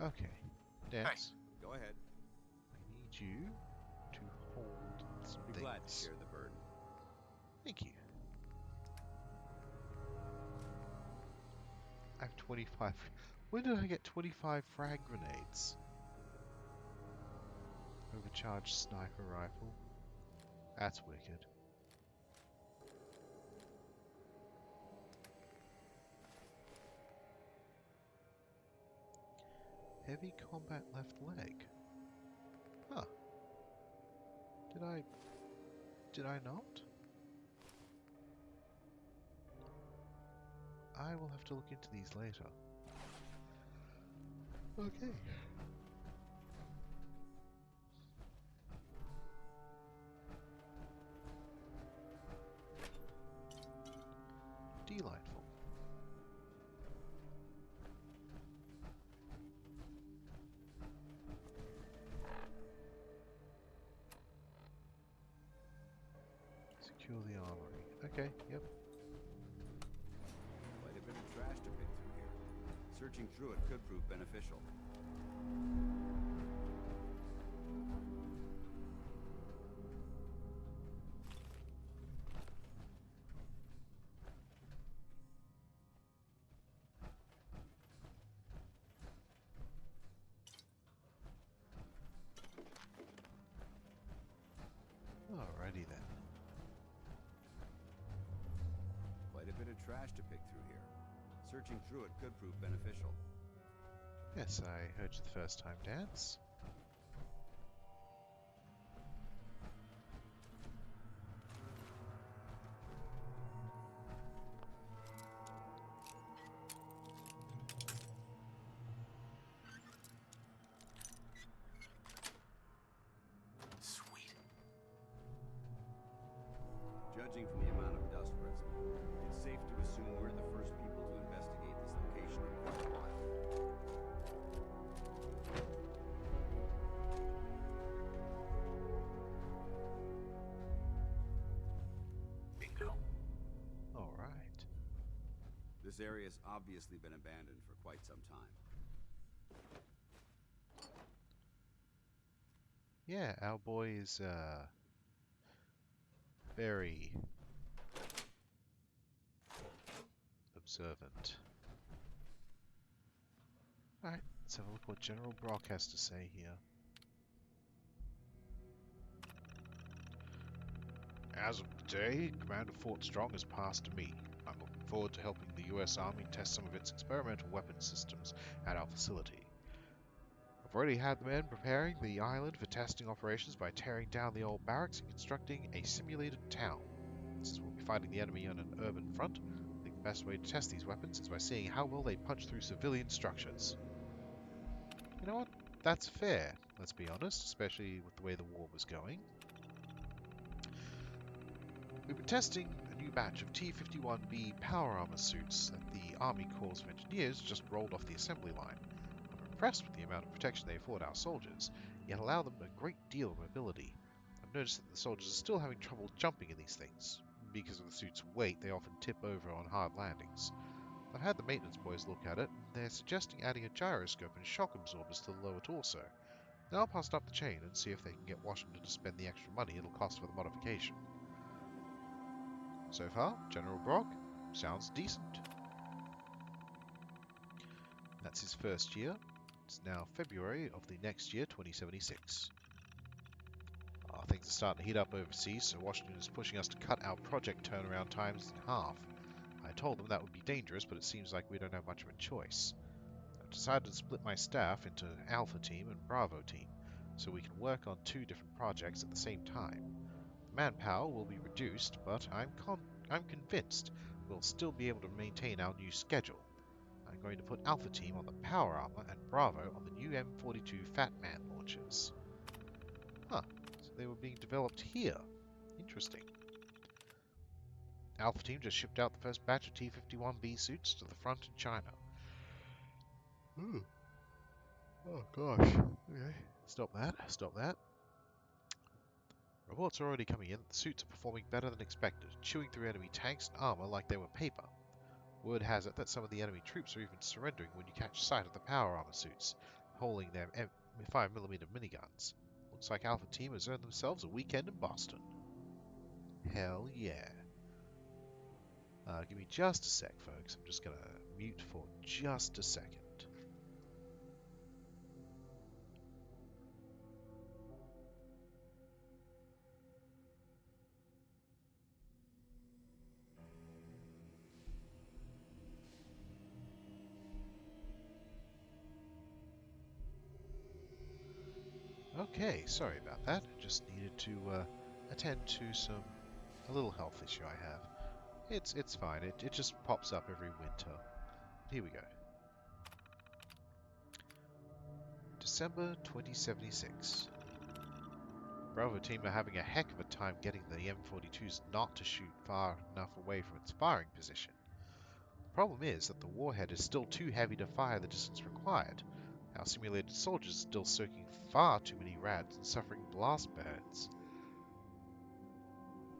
Okay, Danse. Go ahead. I need you to hold some Be things. glad to share the burden. Thank you. I have 25. When did I get 25 frag grenades? Overcharged sniper rifle. That's wicked. Heavy combat left leg. Huh. Did I not? I will have to look into these later. Okay. Delightful. Secure the armory. Okay, yep. Quite a bit of trash to pick through here. Searching through it could prove beneficial. trash to pick through here. Searching through it could prove beneficial. Yes, I heard you the first time, Danse. Sweet. Judging from the amount of dust present, it's safe to assume we're the first people to investigate this location in quite a while. Bingo. All right. This area's obviously been abandoned for quite some time. Yeah, our boy is very observant. Alright, let's have a look what General Brock has to say here. As of today, command of Fort Strong has passed to me. I'm looking forward to helping the US Army test some of its experimental weapon systems at our facility. I've already had the men preparing the island for testing operations by tearing down the old barracks and constructing a simulated town. Since we'll be fighting the enemy on an urban front, I think the best way to test these weapons is by seeing how well they punch through civilian structures. You know what? That's fair, let's be honest, especially with the way the war was going. We've been testing a new batch of T-51B power armor suits that the Army Corps of Engineers just rolled off the assembly line. I'm impressed with the amount of protection they afford our soldiers, yet allow them a great deal of mobility. I've noticed that the soldiers are still having trouble jumping in these things. Because of the suit's weight, they often tip over on hard landings. I've had the maintenance boys look at it, and they're suggesting adding a gyroscope and shock absorbers to the lower torso. Now I'll pass it up the chain and see if they can get Washington to spend the extra money it'll cost for the modification. So far, General Brock sounds decent. That's his first year. It's now February of the next year, 2076. Things are starting to heat up overseas, so Washington is pushing us to cut our project turnaround times in half. I told them that would be dangerous, but it seems like we don't have much of a choice. I've decided to split my staff into Alpha Team and Bravo Team, so we can work on two different projects at the same time. Manpower will be reduced, but I'm convinced we'll still be able to maintain our new schedule. I'm going to put Alpha Team on the power armor and Bravo on the new M42 Fat Man launchers. Huh, so they were being developed here. Interesting. Alpha Team just shipped out the first batch of T-51B suits to the front in China. Ooh. Oh gosh. Okay, stop that. Reports are already coming in that the suits are performing better than expected, chewing through enemy tanks and armor like they were paper. Word has it that some of the enemy troops are even surrendering when you catch sight of the power armor suits, holding their 5mm miniguns. Looks like Alpha Team has earned themselves a weekend in Boston. Hell yeah. Give me just a sec, folks. I'm just gonna mute for just a second. Okay, sorry about that. I just needed to attend to a little health issue I have. It's fine. It just pops up every winter. Here we go. December 2076. Bravo team are having a heck of a time getting the M42s not to shoot far enough away from its firing position. The problem is that the warhead is still too heavy to fire the distance required. Our simulated soldiers are still soaking far too many rads and suffering blast burns.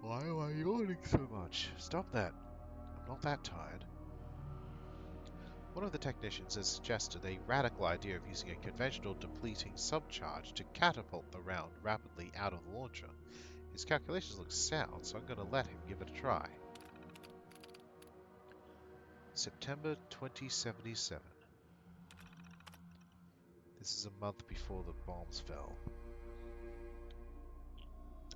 Why am I yawning so much? Stop that. I'm not that tired. One of the technicians has suggested a radical idea of using a conventional depleting subcharge to catapult the round rapidly out of the launcher. His calculations look sound, so I'm going to let him give it a try. September 2077. This is a month before the bombs fell.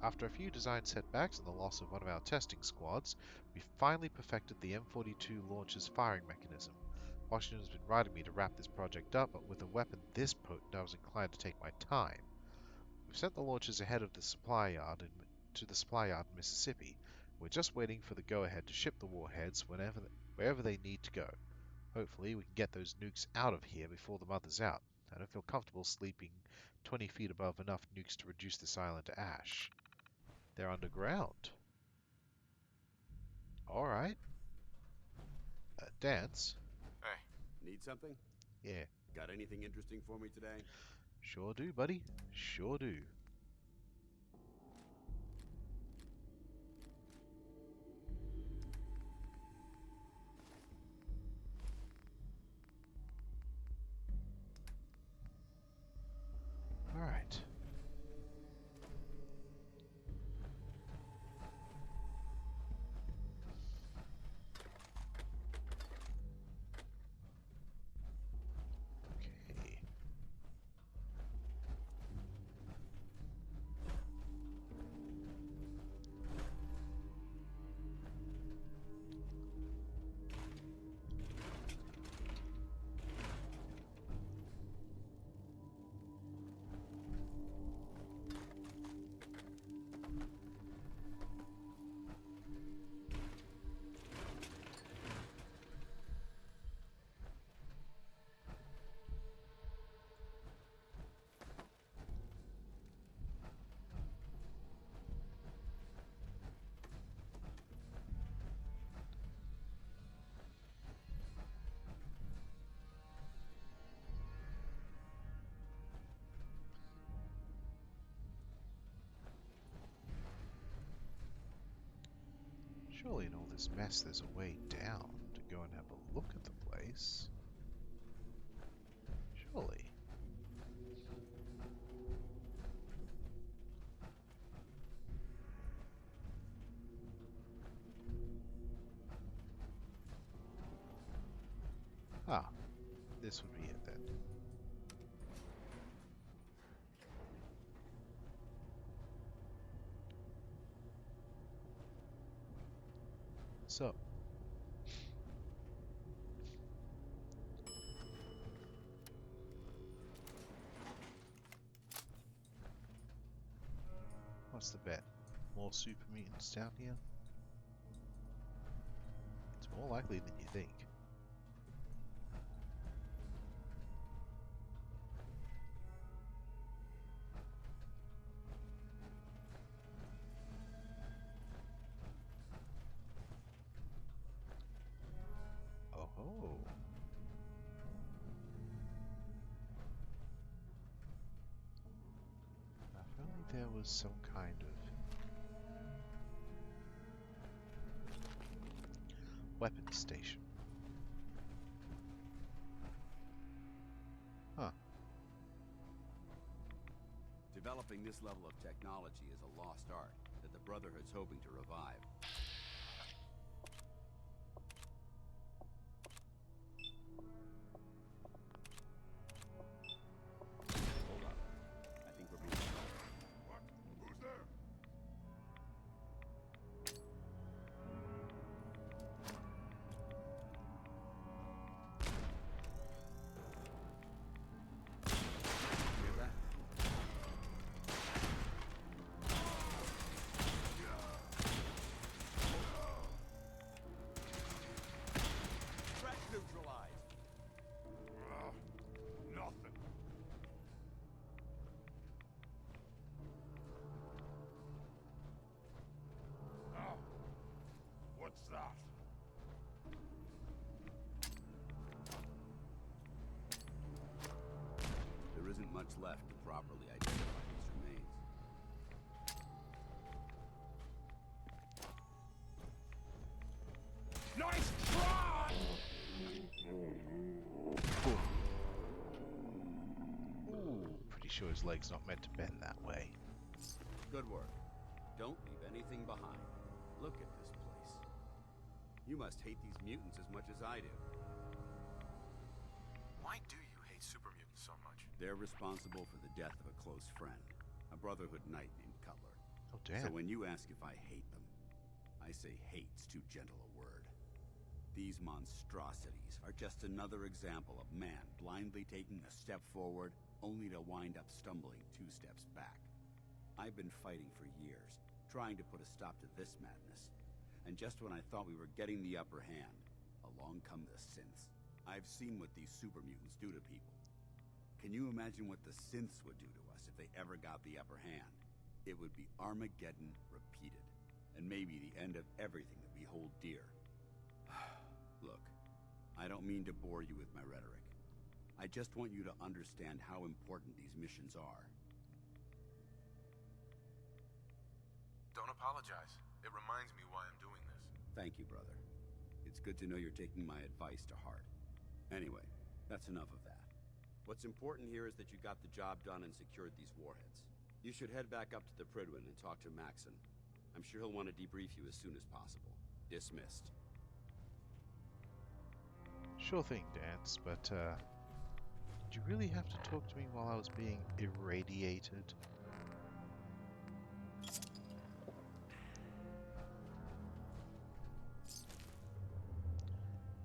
After a few design setbacks and the loss of one of our testing squads, we finally perfected the M42 launcher's firing mechanism. Washington's been writing me to wrap this project up, but with a weapon this potent, I was inclined to take my time. We've sent the launchers ahead of the supply yard to the supply yard in Mississippi. We're just waiting for the go-ahead to ship the warheads wherever they need to go. Hopefully, we can get those nukes out of here before the mother's out. I don't feel comfortable sleeping 20 feet above enough nukes to reduce this island to ash. They're underground. Alright. Dance. Hey. Need something? Yeah. Got anything interesting for me today? Sure do, buddy. Sure do. Alright. Okay. Surely in all this mess there's a way down to go and have a look at the place. Surely. Ah, this would be it then. So, what's the bet? More super mutants down here? It's more likely than you think. Oh. If only there was some kind of weapons station. Huh. Developing this level of technology is a lost art that the Brotherhood's hoping to revive. Hold up. I think we're being followed. What? Who's there? Hear that? Threat neutralized. Nothing. Oh. What's that? There isn't much left to properly identify these remains. Nice try! Ooh, pretty sure his leg's not meant to bend that way. Good work. Don't leave anything behind. Look at this place. You must hate these mutants as much as I do. Why do you hate super mutants so much? They're responsible for the death of a close friend, a Brotherhood knight named Cutler. Oh, damn. So when you ask if I hate them, I say hate's too gentle a word. These monstrosities are just another example of man blindly taking a step forward only to wind up stumbling 2 steps back. I've been fighting for years, trying to put a stop to this madness. And just when I thought we were getting the upper hand, along come the synths. I've seen what these super mutants do to people. Can you imagine what the synths would do to us if they ever got the upper hand? It would be Armageddon repeated, and maybe the end of everything that we hold dear. Look, I don't mean to bore you with my rhetoric. I just want you to understand how important these missions are. Don't apologize. It reminds me why I'm doing this. Thank you, brother. It's good to know you're taking my advice to heart. Anyway, that's enough of that. What's important here is that you got the job done and secured these warheads. You should head back up to the Prydwen and talk to Maxon. I'm sure he'll want to debrief you as soon as possible. Dismissed. Sure thing, Danse, but, did you really have to talk to me while I was being irradiated?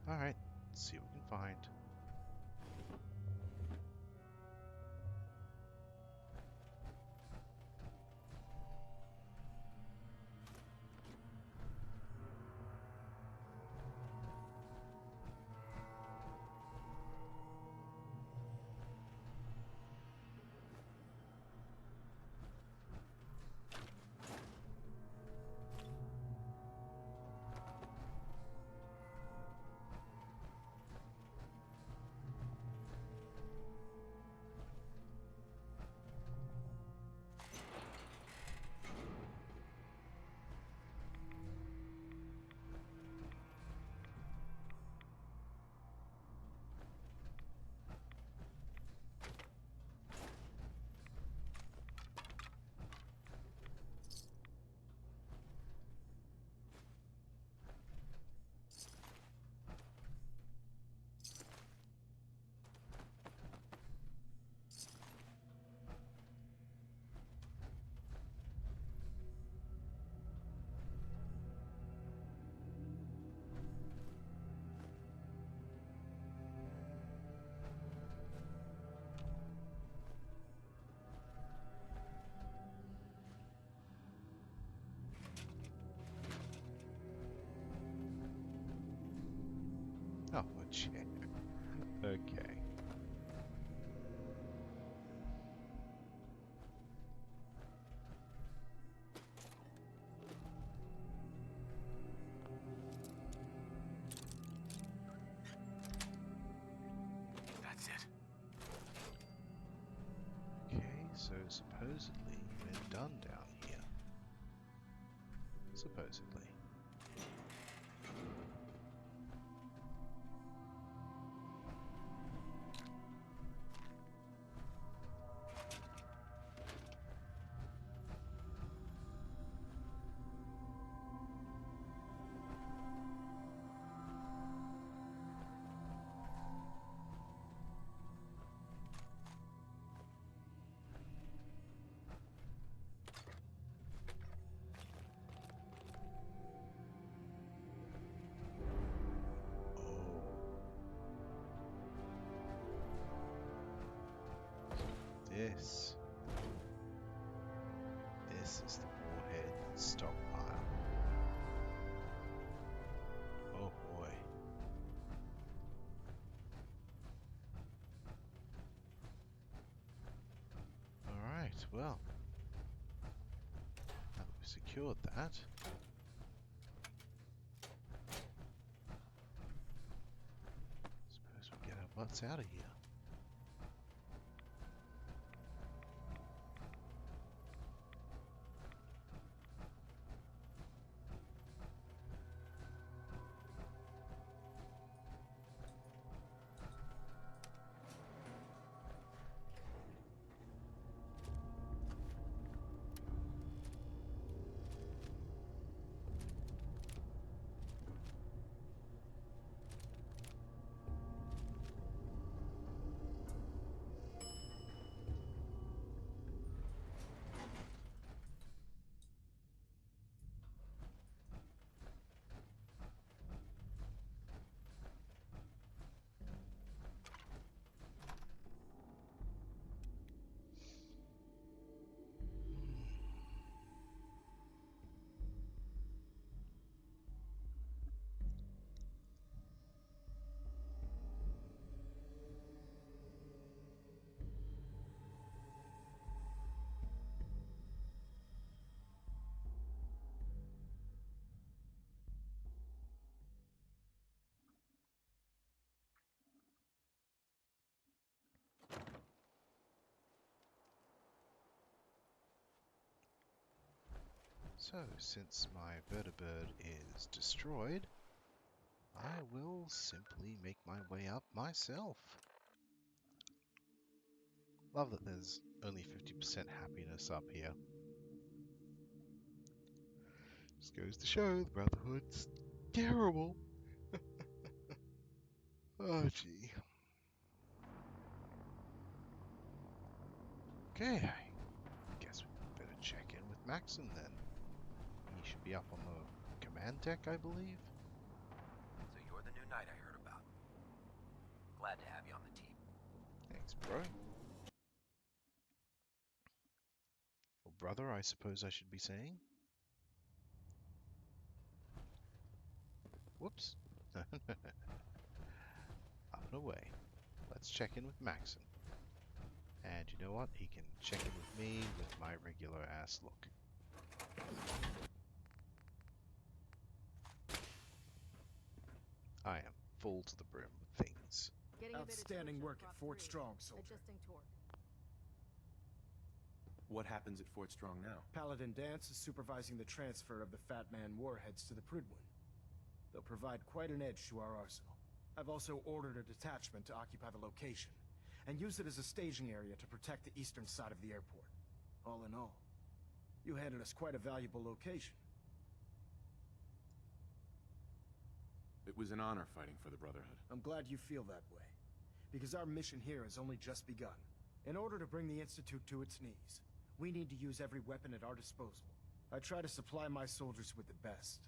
Alright, let's see what we can find. Oh, a chair. Okay. That's it. Okay, so supposedly we're done down here. Supposedly. This is the warhead stockpile. Oh boy. Alright, well. Now that we've secured that. Suppose we get our butts out of here. So, since my vertibird is destroyed, I will simply make my way up myself. Love that there's only 50% happiness up here. Just goes to show the Brotherhood's terrible. Oh, gee. Okay, I guess we better check in with Maxon then. He should be up on the command deck, I believe. So you're the new knight I heard about. Glad to have you on the team. Thanks, bro. Or brother, I suppose I should be saying. Whoops. Up and away. Let's check in with Maxon. And you know what? He can check in with me with my regular ass look. I am full to the brim with things. Outstanding work at Fort Strong, soldier. Adjusting torque. What happens at Fort Strong now? Paladin Danse is supervising the transfer of the Fat Man warheads to the Pridwin. They'll provide quite an edge to our arsenal. I've also ordered a detachment to occupy the location, and use it as a staging area to protect the eastern side of the airport. All in all, you handed us quite a valuable location. It was an honor fighting for the Brotherhood. I'm glad you feel that way, because our mission here has only just begun. In order to bring the Institute to its knees, we need to use every weapon at our disposal. I try to supply my soldiers with the best.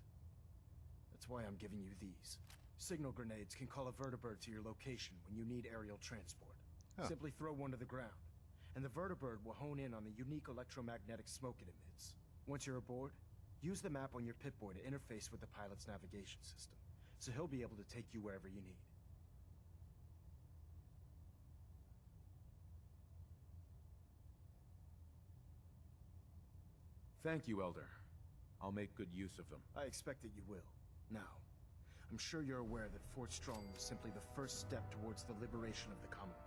That's why I'm giving you these. Signal grenades can call a vertibird to your location when you need aerial transport. Simply throw one to the ground, and the vertibird will hone in on the unique electromagnetic smoke it emits. Once you're aboard, use the map on your Pip-Boy to interface with the pilot's navigation system, so he'll be able to take you wherever you need. Thank you, Elder. I'll make good use of them. I expect that you will. Now, I'm sure you're aware that Fort Strong was simply the first step towards the liberation of the Commonwealth.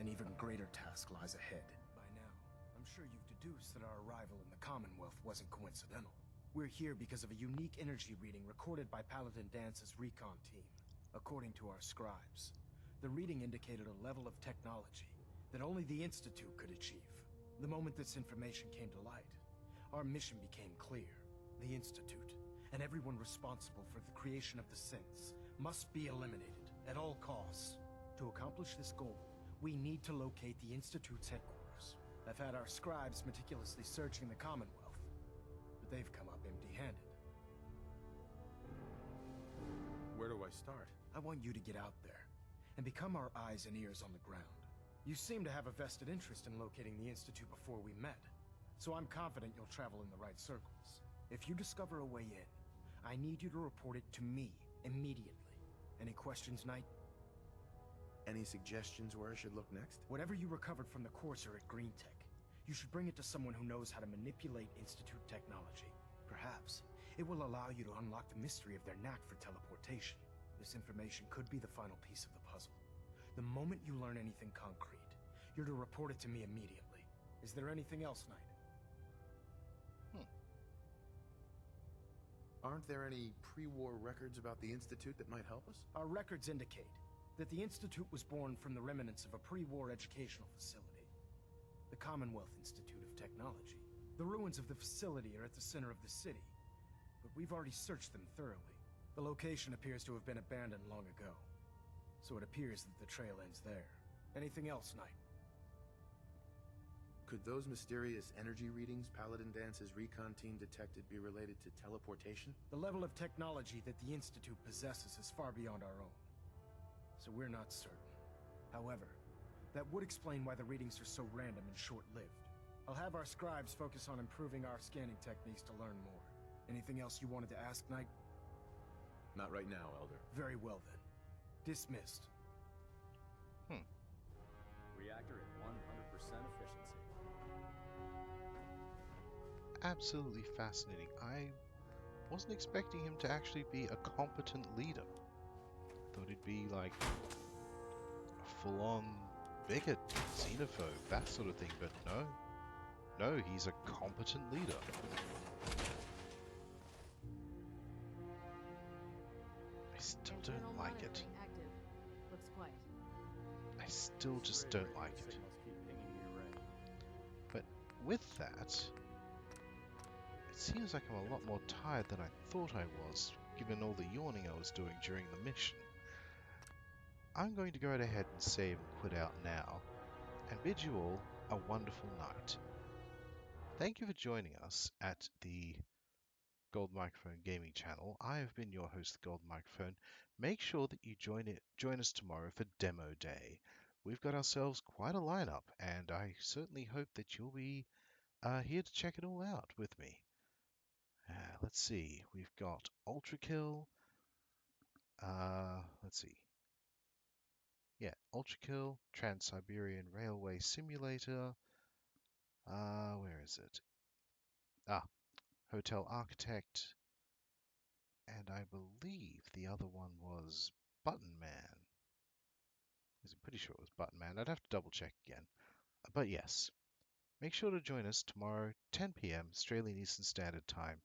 An even greater task lies ahead. By now, I'm sure you've deduced that our arrival in the Commonwealth wasn't coincidental. We're here because of a unique energy reading recorded by Paladin Danse's recon team. According to our scribes, the reading indicated a level of technology that only the Institute could achieve. The moment this information came to light, our mission became clear. The Institute, and everyone responsible for the creation of the synths, must be eliminated at all costs. To accomplish this goal, we need to locate the Institute's headquarters. I've had our scribes meticulously searching the Commonwealth, but they've come up empty-handed. Where do I start? I want you to get out there and become our eyes and ears on the ground. You seem to have a vested interest in locating the Institute before we met, so I'm confident you'll travel in the right circles. If you discover a way in, I need you to report it to me immediately. Any questions, Knight? Any suggestions where I should look next? Whatever you recovered from the courser at Green Tech, you should bring it to someone who knows how to manipulate Institute technology. Perhaps it will allow you to unlock the mystery of their knack for teleportation. This information could be the final piece of the puzzle. The moment you learn anything concrete, you're to report it to me immediately. Is there anything else, Knight? Aren't there any pre-war records about the Institute that might help us? Our records indicate that the Institute was born from the remnants of a pre-war educational facility, the Commonwealth Institute of Technology. The ruins of the facility are at the center of the city, but we've already searched them thoroughly. The location appears to have been abandoned long ago, so it appears that the trail ends there. Anything else, Knight? Could those mysterious energy readings Paladin Danse's recon team detected be related to teleportation? The level of technology that the Institute possesses is far beyond our own, so we're not certain. However, that would explain why the readings are so random and short-lived. I'll have our scribes focus on improving our scanning techniques to learn more. Anything else you wanted to ask, Knight? Not right now, Elder. Very well, then. Dismissed. Reactor at 100% efficiency. Absolutely fascinating. I wasn't expecting him to actually be a competent leader. Thought he'd be like a full-on bigot, xenophobe, that sort of thing, but no. No, he's a competent leader. still Internal don't like it. monitoring active. Looks quiet. I still just don't like it. But with that, it seems like I'm a lot more tired than I thought I was, given all the yawning I was doing during the mission. I'm going to go right ahead and save and quit out now, and bid you all a wonderful night. Thank you for joining us at the Gold Microphone Gaming channel. I have been your host, the Gold Microphone. Make sure that you join us tomorrow for Demo Day. We've got ourselves quite a lineup, and I certainly hope that you'll be here to check it all out with me. Let's see, we've got Ultra Kill. Let's see. Yeah, Ultra Kill, Trans-Siberian Railway Simulator. Where is it? Hotel Architect. And I believe the other one was Button Man. I'm pretty sure it was Button Man. I'd have to double check again. But yes, make sure to join us tomorrow, 10 p.m. Australian Eastern Standard Time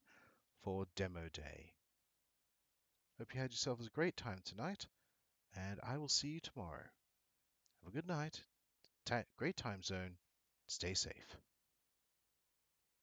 for Demo Day. Hope you had yourself a great time tonight, and I will see you tomorrow. Have a good night, great time zone, stay safe.